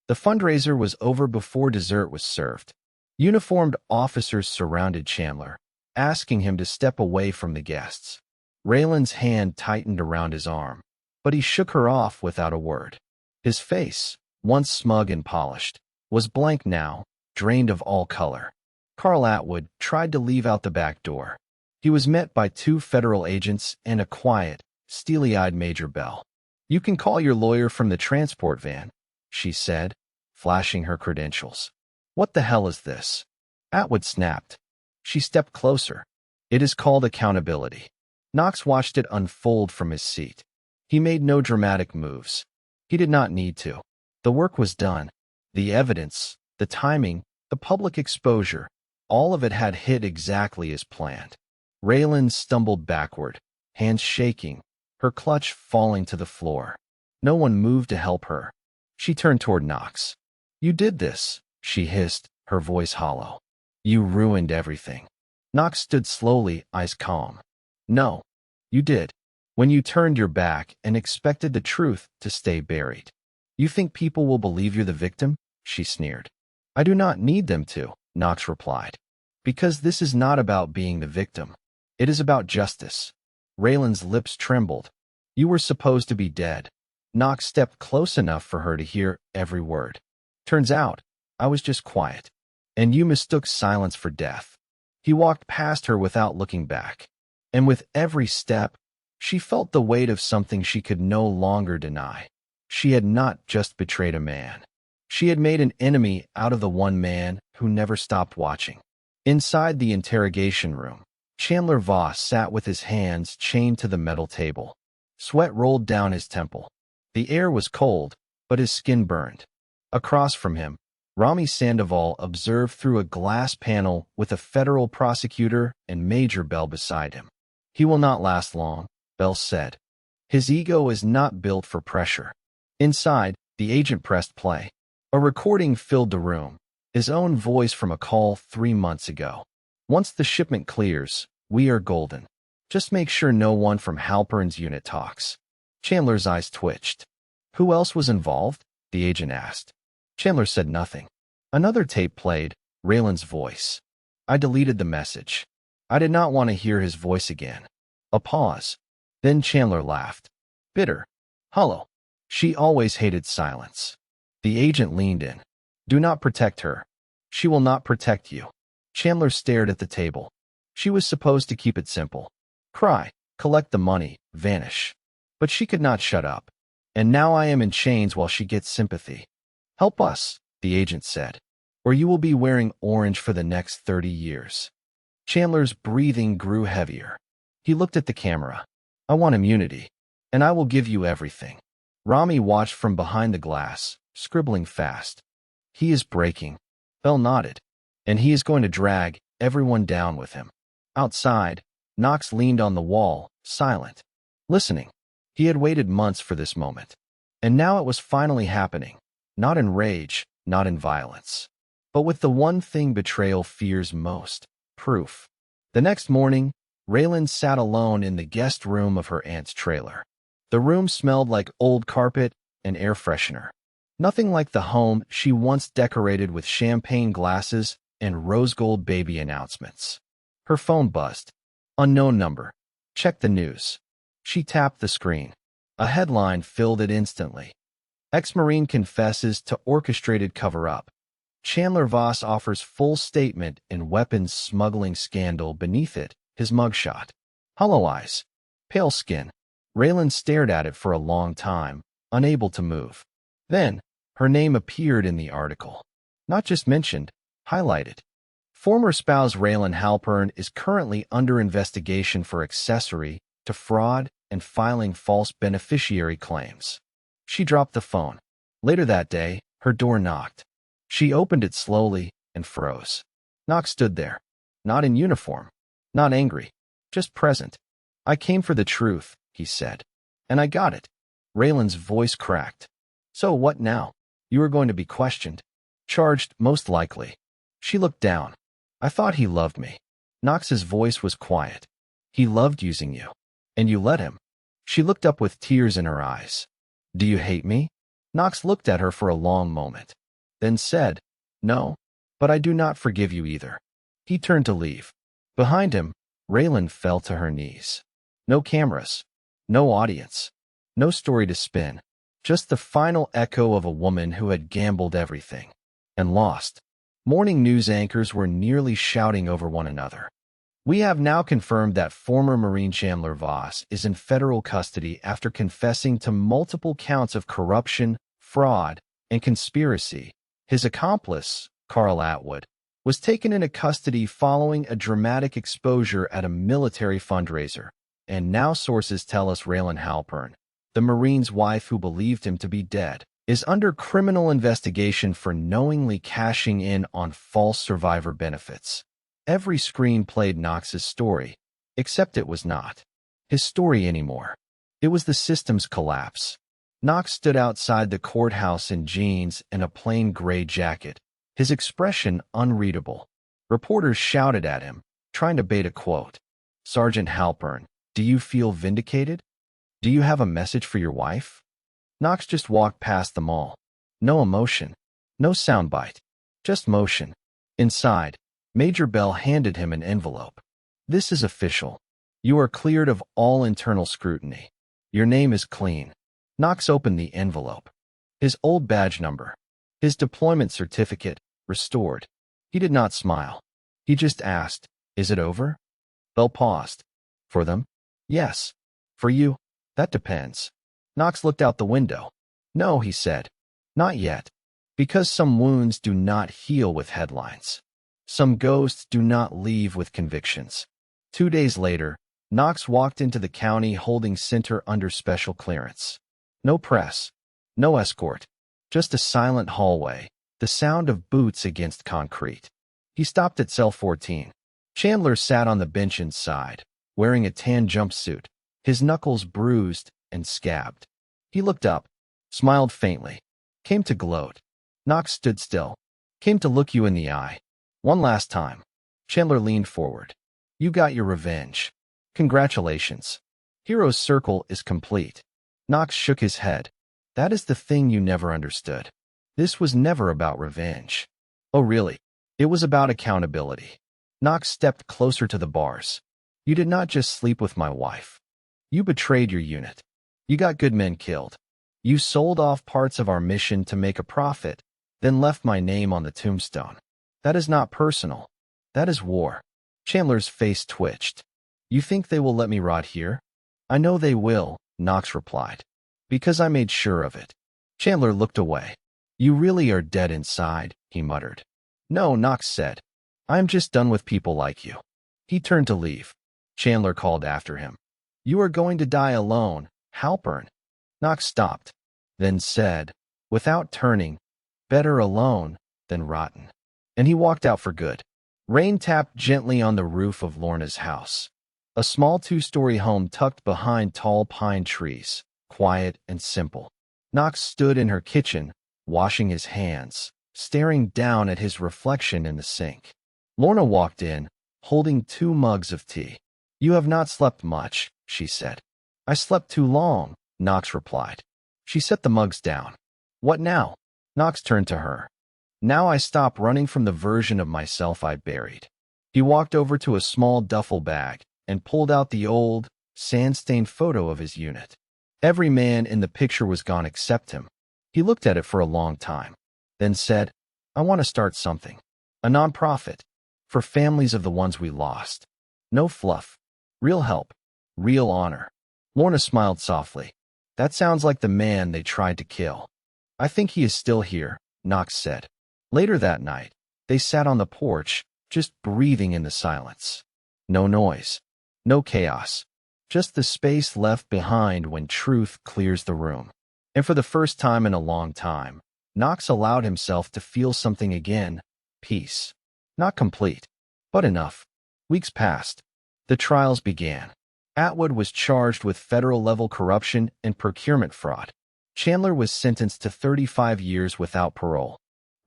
The fundraiser was over before dessert was served. Uniformed officers surrounded Chandler, asking him to step away from the guests. Raylan's hand tightened around his arm, but he shook her off without a word. His face, once smug and polished, was blank now, drained of all color. Carl Atwood tried to leave out the back door. He was met by 2 federal agents and a quiet, steely-eyed Major Bell. "You can call your lawyer from the transport van," she said, flashing her credentials. "What the hell is this?" Atwood snapped. She stepped closer. "It is called accountability." Knox watched it unfold from his seat. He made no dramatic moves. He did not need to. The work was done. The evidence, the timing, the public exposure, all of it had hit exactly as planned. Raylan stumbled backward, hands shaking, her clutch falling to the floor. No one moved to help her. She turned toward Knox. "You did this," she hissed, her voice hollow. "You ruined everything." Knox stood slowly, eyes calm. "No, you did. When you turned your back and expected the truth to stay buried. You think people will believe you're the victim?" she sneered. "I do not need them to," Knox replied. "Because this is not about being the victim. It is about justice." Raylan's lips trembled. "You were supposed to be dead." Knox stepped close enough for her to hear every word. "Turns out, I was just quiet. And you mistook silence for death." He walked past her without looking back. And with every step, she felt the weight of something she could no longer deny. She had not just betrayed a man. She had made an enemy out of the one man who never stopped watching. Inside the interrogation room, Chandler Voss sat with his hands chained to the metal table. Sweat rolled down his temple. The air was cold, but his skin burned. Across from him, Rami Sandoval observed through a glass panel with a federal prosecutor and Major Bell beside him. "He will not last long," Bell said. "His ego is not built for pressure." Inside, the agent pressed play. A recording filled the room, his own voice from a call 3 months ago. "Once the shipment clears, we are golden. Just make sure no one from Halpern's unit talks." Chandler's eyes twitched. "Who else was involved?" the agent asked. Chandler said nothing. Another tape played, Raylan's voice. "I deleted the message. I did not want to hear his voice again." A pause. Then Chandler laughed. Bitter. Hollow. She always hated silence. The agent leaned in. "Do not protect her. She will not protect you." Chandler stared at the table. She was supposed to keep it simple. Cry, collect the money, vanish. But she could not shut up. "And now I am in chains while she gets sympathy." "Help us," the agent said, "or you will be wearing orange for the next 30 years. Chandler's breathing grew heavier. He looked at the camera. "I want immunity, and I will give you everything." Rami watched from behind the glass, scribbling fast. "He is breaking." Bell nodded. "And he is going to drag everyone down with him." Outside, Knox leaned on the wall, silent, listening. He had waited months for this moment. And now it was finally happening. Not in rage, not in violence, but with the one thing betrayal fears most: proof. The next morning, Raylan sat alone in the guest room of her aunt's trailer. The room smelled like old carpet and air freshener. Nothing like the home she once decorated with champagne glasses and rose gold baby announcements. Her phone buzzed. Unknown number. Check the news. She tapped the screen. A headline filled it instantly. Ex-Marine confesses to orchestrated cover-up. Chandler Voss offers full statement in weapons smuggling scandal. Beneath it, his mugshot. Hollow eyes. Pale skin. Raylan stared at it for a long time, unable to move. Then, her name appeared in the article. Not just mentioned, highlighted. Former spouse Raylan Halpern is currently under investigation for accessory to fraud and filing false beneficiary claims. She dropped the phone. Later that day, her door knocked. She opened it slowly and froze. Knox stood there, not in uniform, not angry, just present. "I came for the truth," he said. "And I got it." Raylan's voice cracked. "So what now? You are going to be questioned. Charged, most likely." She looked down. "I thought he loved me." Knox's voice was quiet. "He loved using you. And you let him." She looked up with tears in her eyes. "Do you hate me?" Knox looked at her for a long moment, then said, "No, but I do not forgive you either." He turned to leave. Behind him, Raylan fell to her knees. No cameras, no audience, no story to spin, just the final echo of a woman who had gambled everything and lost. Morning news anchors were nearly shouting over one another. "We have now confirmed that former Marine Chandler Voss is in federal custody after confessing to multiple counts of corruption, fraud, and conspiracy. His accomplice, Carl Atwood, was taken into custody following a dramatic exposure at a military fundraiser. And now sources tell us Raylan Halpern, the Marine's wife who believed him to be dead, is under criminal investigation for knowingly cashing in on false survivor benefits." Every screen played Knox's story, except it was not his story anymore. It was the system's collapse. Knox stood outside the courthouse in jeans and a plain gray jacket, his expression unreadable. Reporters shouted at him, trying to bait a quote. "Sergeant Halpern, do you feel vindicated? Do you have a message for your wife?" Knox just walked past them all. No emotion, no soundbite, just motion. Inside, Major Bell handed him an envelope. "This is official. You are cleared of all internal scrutiny. Your name is clean." Knox opened the envelope. His old badge number, his deployment certificate, restored. He did not smile. He just asked, "Is it over?" Bell paused. "For them? Yes. For you? That depends." Knox looked out the window. "No," he said. "Not yet. Because some wounds do not heal with headlines. Some ghosts do not leave with convictions." 2 days later, Knox walked into the county holding center under special clearance. No press, no escort, just a silent hallway, the sound of boots against concrete. He stopped at cell 14. Chandler sat on the bench inside, wearing a tan jumpsuit, his knuckles bruised and scabbed. He looked up, smiled faintly, came to gloat. Knox stood still, came to look you in the eye. "One last time." Chandler leaned forward. "You got your revenge. Congratulations. Hero's circle is complete." Knox shook his head. "That is the thing you never understood. This was never about revenge." "Oh, really?" "It was about accountability." Knox stepped closer to the bars. "You did not just sleep with my wife. You betrayed your unit. You got good men killed. You sold off parts of our mission to make a profit, then left my name on the tombstone. That is not personal. That is war." Chandler's face twitched. "You think they will let me rot here?" "I know they will," Knox replied. "Because I made sure of it." Chandler looked away. "You really are dead inside," he muttered. "No," Knox said. "I am just done with people like you." He turned to leave. Chandler called after him. "You are going to die alone, Halpern." Knox stopped, then said, without turning, "Better alone than rotten." And he walked out for good. Rain tapped gently on the roof of Lorna's house. A small 2-story home tucked behind tall pine trees, quiet and simple. Knox stood in her kitchen, washing his hands, staring down at his reflection in the sink. Lorna walked in, holding 2 mugs of tea. "You have not slept much," she said. "I slept too long," Knox replied. She set the mugs down. "What now?" Knox turned to her. "Now I stop running from the version of myself I buried." He walked over to a small duffel bag and pulled out the old, sand-stained photo of his unit. Every man in the picture was gone except him. He looked at it for a long time, then said, "I want to start something. A nonprofit. For families of the ones we lost. No fluff. Real help. Real honor." Lorna smiled softly. "That sounds like the man they tried to kill." "I think he is still here," Knox said. Later that night, they sat on the porch, just breathing in the silence. No noise, no chaos, just the space left behind when truth clears the room. And for the first time in a long time, Knox allowed himself to feel something again, peace. Not complete, but enough. Weeks passed. The trials began. Atwood was charged with federal-level corruption and procurement fraud. Chandler was sentenced to 35 years without parole.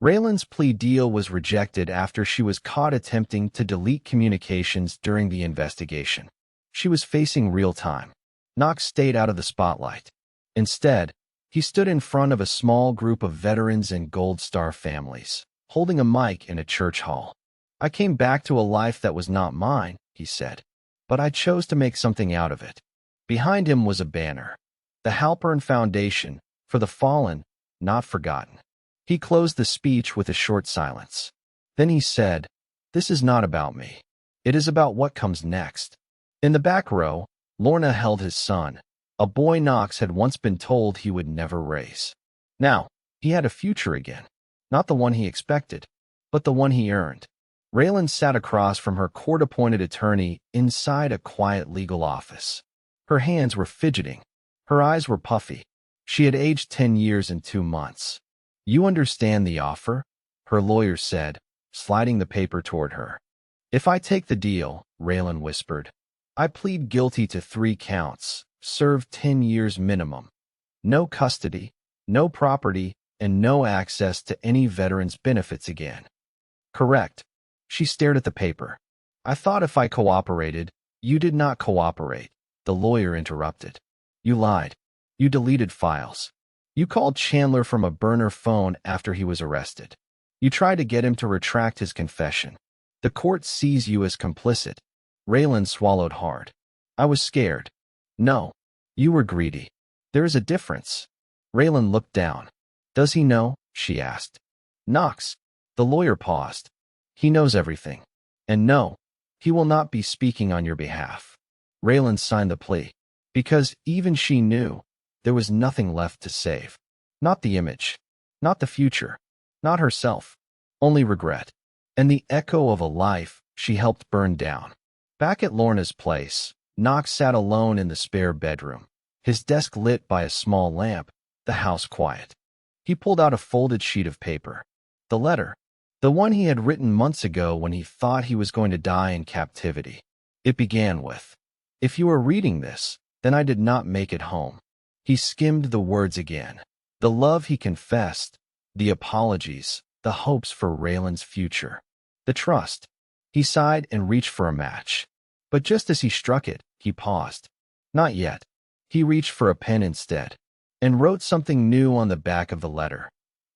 Raylan's plea deal was rejected after she was caught attempting to delete communications during the investigation. She was facing real time. Knox stayed out of the spotlight. Instead, he stood in front of a small group of veterans and Gold Star families, holding a mic in a church hall. "I came back to a life that was not mine," he said, "but I chose to make something out of it." Behind him was a banner, the Halpern Foundation, for the fallen, not forgotten. He closed the speech with a short silence. Then he said, "This is not about me. It is about what comes next." In the back row, Lorna held his son, a boy Knox had once been told he would never raise. Now, he had a future again. Not the one he expected, but the one he earned. Raylan sat across from her court-appointed attorney inside a quiet legal office. Her hands were fidgeting. Her eyes were puffy. She had aged 10 years and 2 months. "You understand the offer?" her lawyer said, sliding the paper toward her. "If I take the deal," Raylan whispered, "I plead guilty to 3 counts, serve 10 years minimum. No custody, no property, and no access to any veteran's benefits again." "Correct." She stared at the paper. "I thought if I cooperated." "You did not cooperate," the lawyer interrupted. "You lied. You deleted files. You called Chandler from a burner phone after he was arrested. You tried to get him to retract his confession. The court sees you as complicit." Raylan swallowed hard. "I was scared." "No. You were greedy. There is a difference." Raylan looked down. "Does he know?" she asked. "Knox." The lawyer paused. "He knows everything. And no, he will not be speaking on your behalf." Raylan signed the plea. Because even she knew there was nothing left to save. Not the image. Not the future. Not herself. Only regret. And the echo of a life she helped burn down. Back at Lorna's place, Knox sat alone in the spare bedroom, his desk lit by a small lamp, the house quiet. He pulled out a folded sheet of paper. The letter. The one he had written months ago when he thought he was going to die in captivity. It began with, "If you are reading this, then I did not make it home." He skimmed the words again. The love he confessed, the apologies, the hopes for Raylan's future, the trust. He sighed and reached for a match. But just as he struck it, he paused. Not yet. He reached for a pen instead, and wrote something new on the back of the letter.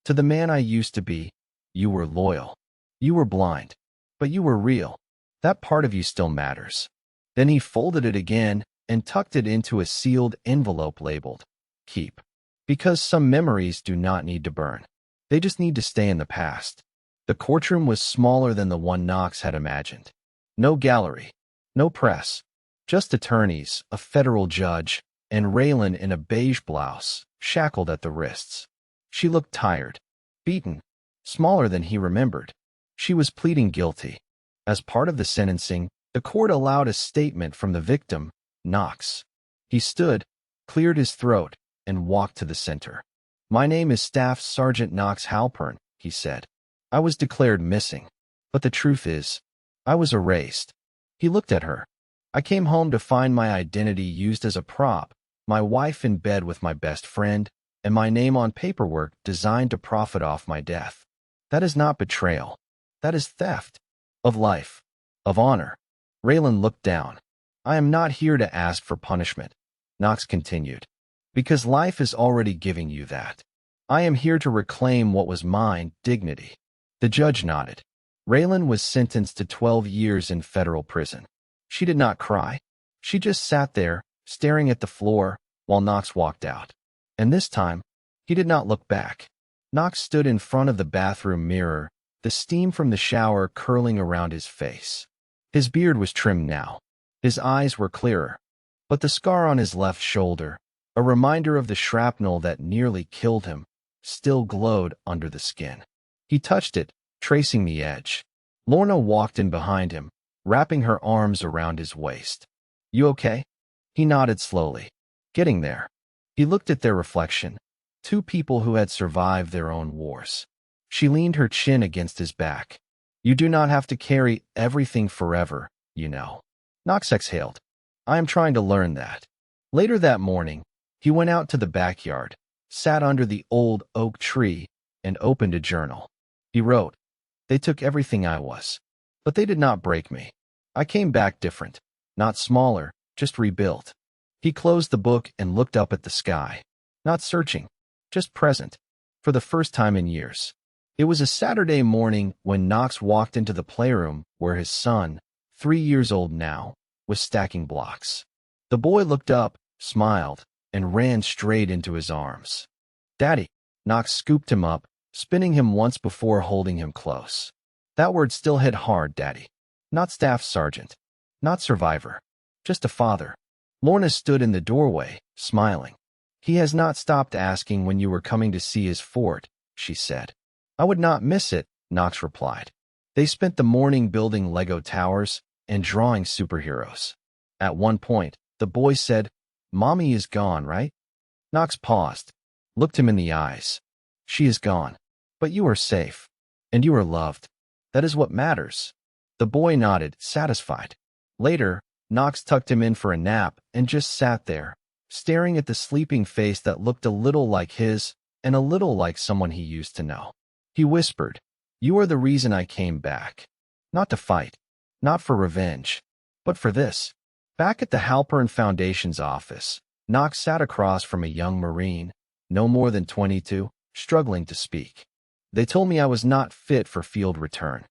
"To the man I used to be, you were loyal. You were blind, but you were real. That part of you still matters." Then he folded it again and tucked it into a sealed envelope labeled, "Keep." Because some memories do not need to burn. They just need to stay in the past. The courtroom was smaller than the one Knox had imagined. No gallery, no press, just attorneys, a federal judge, and Raylan in a beige blouse, shackled at the wrists. She looked tired, beaten, smaller than he remembered. She was pleading guilty. As part of the sentencing, the court allowed a statement from the victim, Knox. He stood, cleared his throat, and walked to the center. "My name is Staff Sergeant Knox Halpern," he said. "I was declared missing. But the truth is, I was erased." He looked at her. "I came home to find my identity used as a prop, my wife in bed with my best friend, and my name on paperwork designed to profit off my death. That is not betrayal. That is theft. Of life. Of honor." Raylan looked down. "I am not here to ask for punishment," Knox continued, "because life is already giving you that. I am here to reclaim what was mine, dignity." The judge nodded. Raylan was sentenced to 12 years in federal prison. She did not cry. She just sat there, staring at the floor, while Knox walked out. And this time, he did not look back. Knox stood in front of the bathroom mirror, the steam from the shower curling around his face. His beard was trimmed now. His eyes were clearer. But the scar on his left shoulder, a reminder of the shrapnel that nearly killed him, still glowed under the skin. He touched it, tracing the edge. Lorna walked in behind him, wrapping her arms around his waist. You okay? He nodded slowly. Getting there. He looked at their reflection, two people who had survived their own wars. She leaned her chin against his back. You do not have to carry everything forever, you know. Knox exhaled. I am trying to learn that. Later that morning, he went out to the backyard, sat under the old oak tree, and opened a journal. He wrote, They took everything I was, but they did not break me. I came back different, not smaller, just rebuilt. He closed the book and looked up at the sky. Not searching, just present, for the first time in years. It was a Saturday morning when Knox walked into the playroom where his son, 3 years old now, was stacking blocks. The boy looked up, smiled, and ran straight into his arms. Daddy! Knox scooped him up, spinning him once before holding him close. That word still hit hard, Daddy. Not staff sergeant. Not survivor. Just a father. Lorna stood in the doorway, smiling. He has not stopped asking when you were coming to see his fort, she said. I would not miss it, Knox replied. They spent the morning building Lego towers and drawing superheroes. At one point, the boy said, Mommy is gone, right? Knox paused, looked him in the eyes. She is gone. But you are safe. And you are loved. That is what matters. The boy nodded, satisfied. Later, Knox tucked him in for a nap and just sat there, staring at the sleeping face that looked a little like his and a little like someone he used to know. He whispered, You are the reason I came back. Not to fight, not for revenge, but for this. Back at the Halpern Foundation's office, Knox sat across from a young Marine, no more than 22, struggling to speak. They told me I was not fit for field return.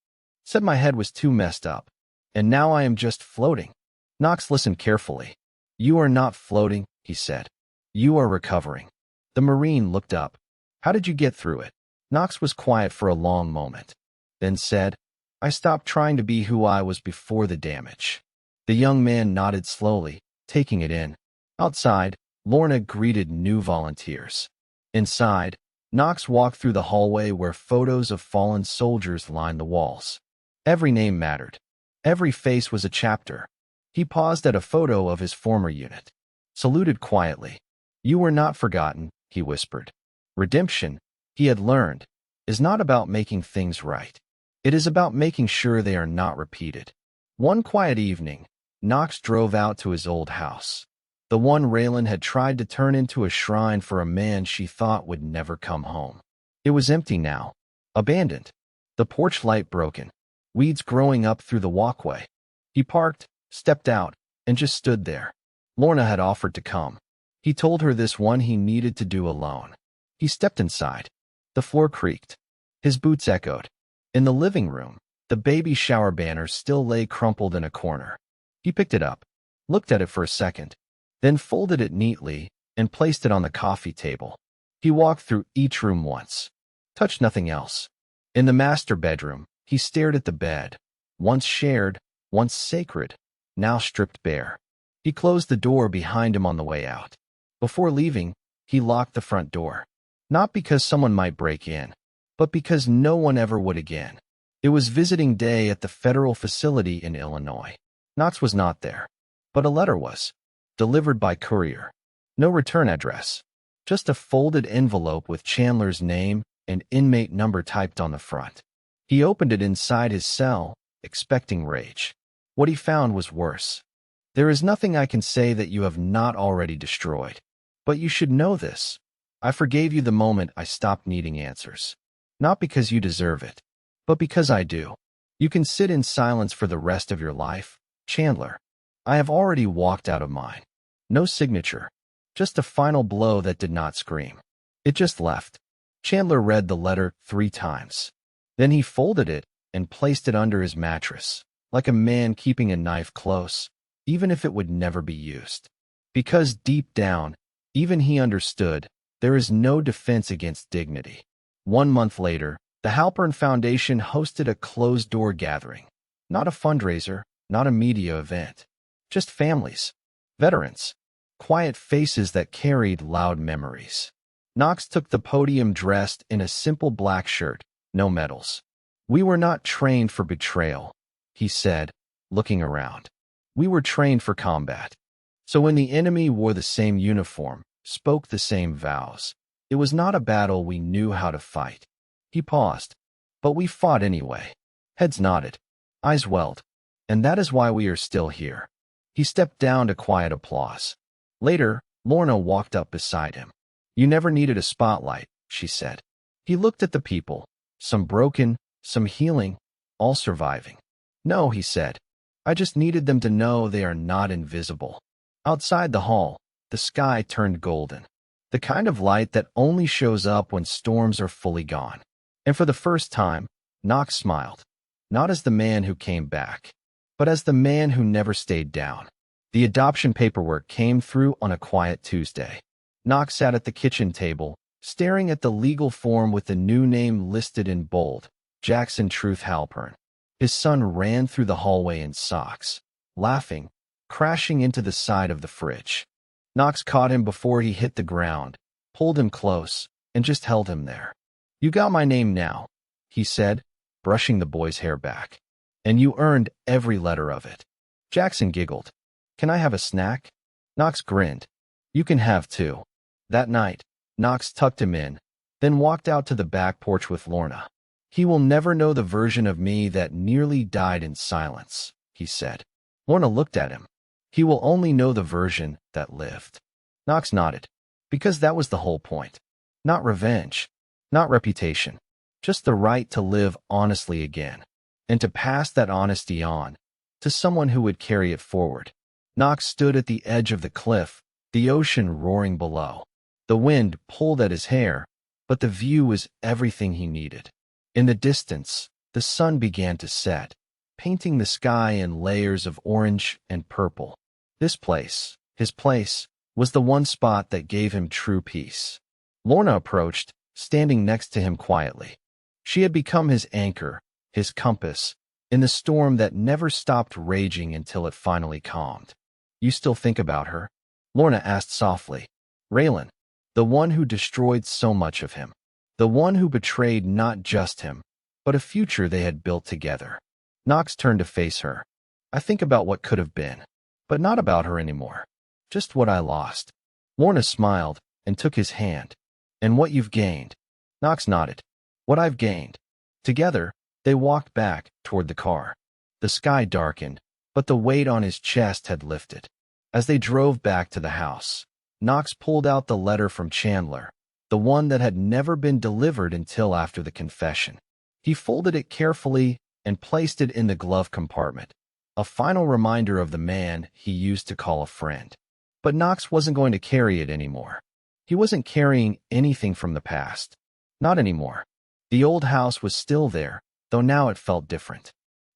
Said my head was too messed up. And now I am just floating. Knox listened carefully. You are not floating, he said. You are recovering. The Marine looked up. How did you get through it? Knox was quiet for a long moment, then said, I stopped trying to be who I was before the damage. The young man nodded slowly, taking it in. Outside, Lorna greeted new volunteers. Inside, Knox walked through the hallway where photos of fallen soldiers lined the walls. Every name mattered. Every face was a chapter. He paused at a photo of his former unit. Saluted quietly. You were not forgotten, he whispered. Redemption, he had learned, is not about making things right. It is about making sure they are not repeated. One quiet evening, Knox drove out to his old house. The one Raylan had tried to turn into a shrine for a man she thought would never come home. It was empty now, abandoned. The porch light broken, weeds growing up through the walkway. He parked, stepped out, and just stood there. Lorna had offered to come. He told her this one he needed to do alone. He stepped inside. The floor creaked. His boots echoed. In the living room, the baby shower banner still lay crumpled in a corner. He picked it up, looked at it for a second, then folded it neatly and placed it on the coffee table. He walked through each room once, touched nothing else. In the master bedroom, he stared at the bed, once shared, once sacred, now stripped bare. He closed the door behind him on the way out. Before leaving, he locked the front door. Not because someone might break in, but because no one ever would again. It was visiting day at the federal facility in Illinois. Knox was not there, but a letter was. Delivered by courier. No return address. Just a folded envelope with Chandler's name and inmate number typed on the front. He opened it inside his cell, expecting rage. What he found was worse. There is nothing I can say that you have not already destroyed. But you should know this. I forgave you the moment I stopped needing answers. Not because you deserve it, but because I do. You can sit in silence for the rest of your life, Chandler. I have already walked out of mine. No signature. Just a final blow that did not scream. It just left. Chandler read the letter 3 times. Then he folded it and placed it under his mattress, like a man keeping a knife close, even if it would never be used. Because deep down, even he understood, there is no defense against dignity. 1 month later, the Halpern Foundation hosted a closed-door gathering. Not a fundraiser, not a media event. Just families, veterans, quiet faces that carried loud memories. Knox took the podium dressed in a simple black shirt, no medals. We were not trained for betrayal, he said, looking around. We were trained for combat. So when the enemy wore the same uniform, spoke the same vows, it was not a battle we knew how to fight. He paused. But we fought anyway. Heads nodded. Eyes welled. And that is why we are still here. He stepped down to quiet applause. Later, Lorna walked up beside him. You never needed a spotlight, she said. He looked at the people. Some broken, some healing, all surviving. No, he said. I just needed them to know they are not invisible. Outside the hall, the sky turned golden. The kind of light that only shows up when storms are fully gone. And for the first time, Knox smiled. Not as the man who came back, but as the man who never stayed down. The adoption paperwork came through on a quiet Tuesday. Knox sat at the kitchen table, staring at the legal form with the new name listed in bold, Jackson Truth Halpern. His son ran through the hallway in socks, laughing, crashing into the side of the fridge. Knox caught him before he hit the ground, pulled him close, and just held him there. You got my name now, he said, brushing the boy's hair back. And you earned every letter of it. Jackson giggled. Can I have a snack? Knox grinned. You can have two. That night, Knox tucked him in, then walked out to the back porch with Lorna. He will never know the version of me that nearly died in silence, he said. Lorna looked at him. He will only know the version that lived. Knox nodded. Because that was the whole point. Not revenge. Not reputation. Just the right to live honestly again. And to pass that honesty on to someone who would carry it forward. Knox stood at the edge of the cliff, the ocean roaring below. The wind pulled at his hair, but the view was everything he needed. In the distance, the sun began to set, painting the sky in layers of orange and purple. This place, his place, was the one spot that gave him true peace. Lorna approached, standing next to him quietly. She had become his anchor, his compass, in the storm that never stopped raging until it finally calmed. You still think about her? Lorna asked softly. Raylan, the one who destroyed so much of him. The one who betrayed not just him, but a future they had built together. Knox turned to face her. I think about what could have been, but not about her anymore. Just what I lost. Lorna smiled and took his hand. And what you've gained. Knox nodded. What I've gained. Together, they walked back toward the car. The sky darkened, but the weight on his chest had lifted. As they drove back to the house, Knox pulled out the letter from Chandler, the one that had never been delivered until after the confession. He folded it carefully and placed it in the glove compartment, a final reminder of the man he used to call a friend. But Knox wasn't going to carry it anymore. He wasn't carrying anything from the past. Not anymore. The old house was still there, though now it felt different.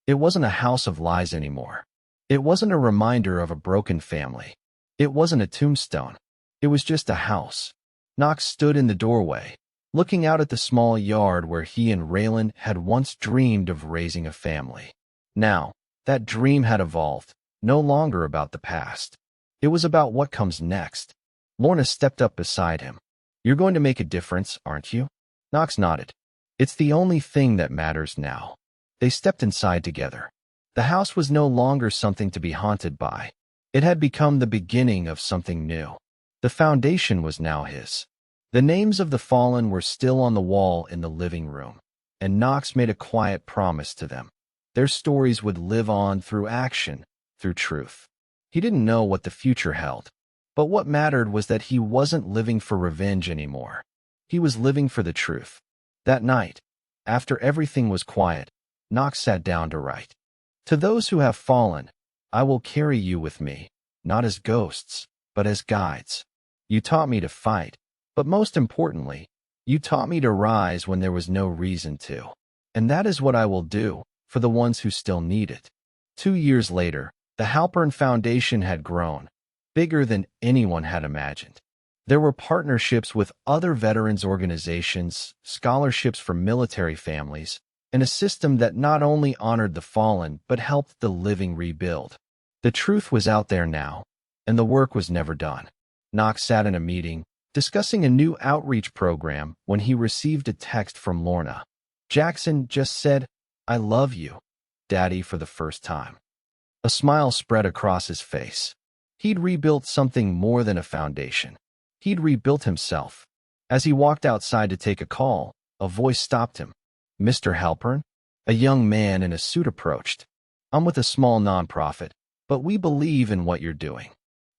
It wasn't a house of lies anymore. It wasn't a reminder of a broken family. It wasn't a tombstone. It was just a house. Knox stood in the doorway, looking out at the small yard where he and Raylan had once dreamed of raising a family. Now, that dream had evolved, no longer about the past. It was about what comes next. Lorna stepped up beside him. You're going to make a difference, aren't you? Knox nodded. It's the only thing that matters now. They stepped inside together. The house was no longer something to be haunted by. It had become the beginning of something new. The foundation was now his. The names of the fallen were still on the wall in the living room, and Knox made a quiet promise to them. Their stories would live on through action, through truth. He didn't know what the future held, but what mattered was that he wasn't living for revenge anymore. He was living for the truth. That night, after everything was quiet, Knox sat down to write. To those who have fallen, I will carry you with me, not as ghosts, but as guides. You taught me to fight, but most importantly, you taught me to rise when there was no reason to. And that is what I will do for the ones who still need it. 2 years later, the Halpern Foundation had grown, bigger than anyone had imagined. There were partnerships with other veterans organizations, scholarships for military families, and a system that not only honored the fallen but helped the living rebuild. The truth was out there now, and the work was never done. Knox sat in a meeting, discussing a new outreach program when he received a text from Lorna. Jackson just said, "I love you, Daddy," for the first time. A smile spread across his face. He'd rebuilt something more than a foundation. He'd rebuilt himself. As he walked outside to take a call, a voice stopped him. "Mr. Halpern?" A young man in a suit approached. "I'm with a small nonprofit, but we believe in what you're doing.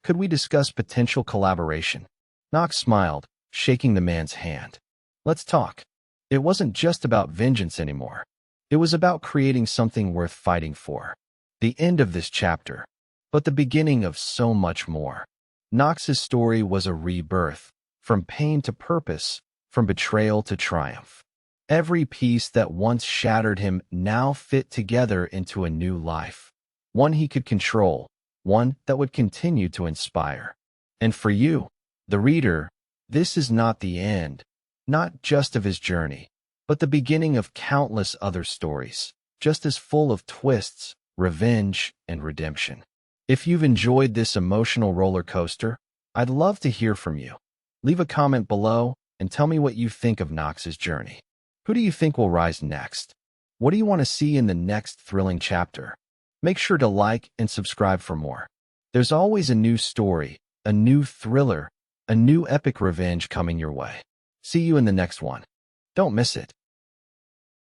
Could we discuss potential collaboration?" Knox smiled, shaking the man's hand. "Let's talk." It wasn't just about vengeance anymore. It was about creating something worth fighting for. The end of this chapter, but the beginning of so much more. Knox's story was a rebirth, from pain to purpose, from betrayal to triumph. Every piece that once shattered him now fit together into a new life. One he could control, one that would continue to inspire. And for you, the reader, this is not the end, not just of his journey, but the beginning of countless other stories, just as full of twists, revenge, and redemption. If you've enjoyed this emotional roller coaster, I'd love to hear from you. Leave a comment below and tell me what you think of Knox's journey. Who do you think will rise next? What do you want to see in the next thrilling chapter? Make sure to like and subscribe for more. There's always a new story, a new thriller, a new epic revenge coming your way. See you in the next one. Don't miss it.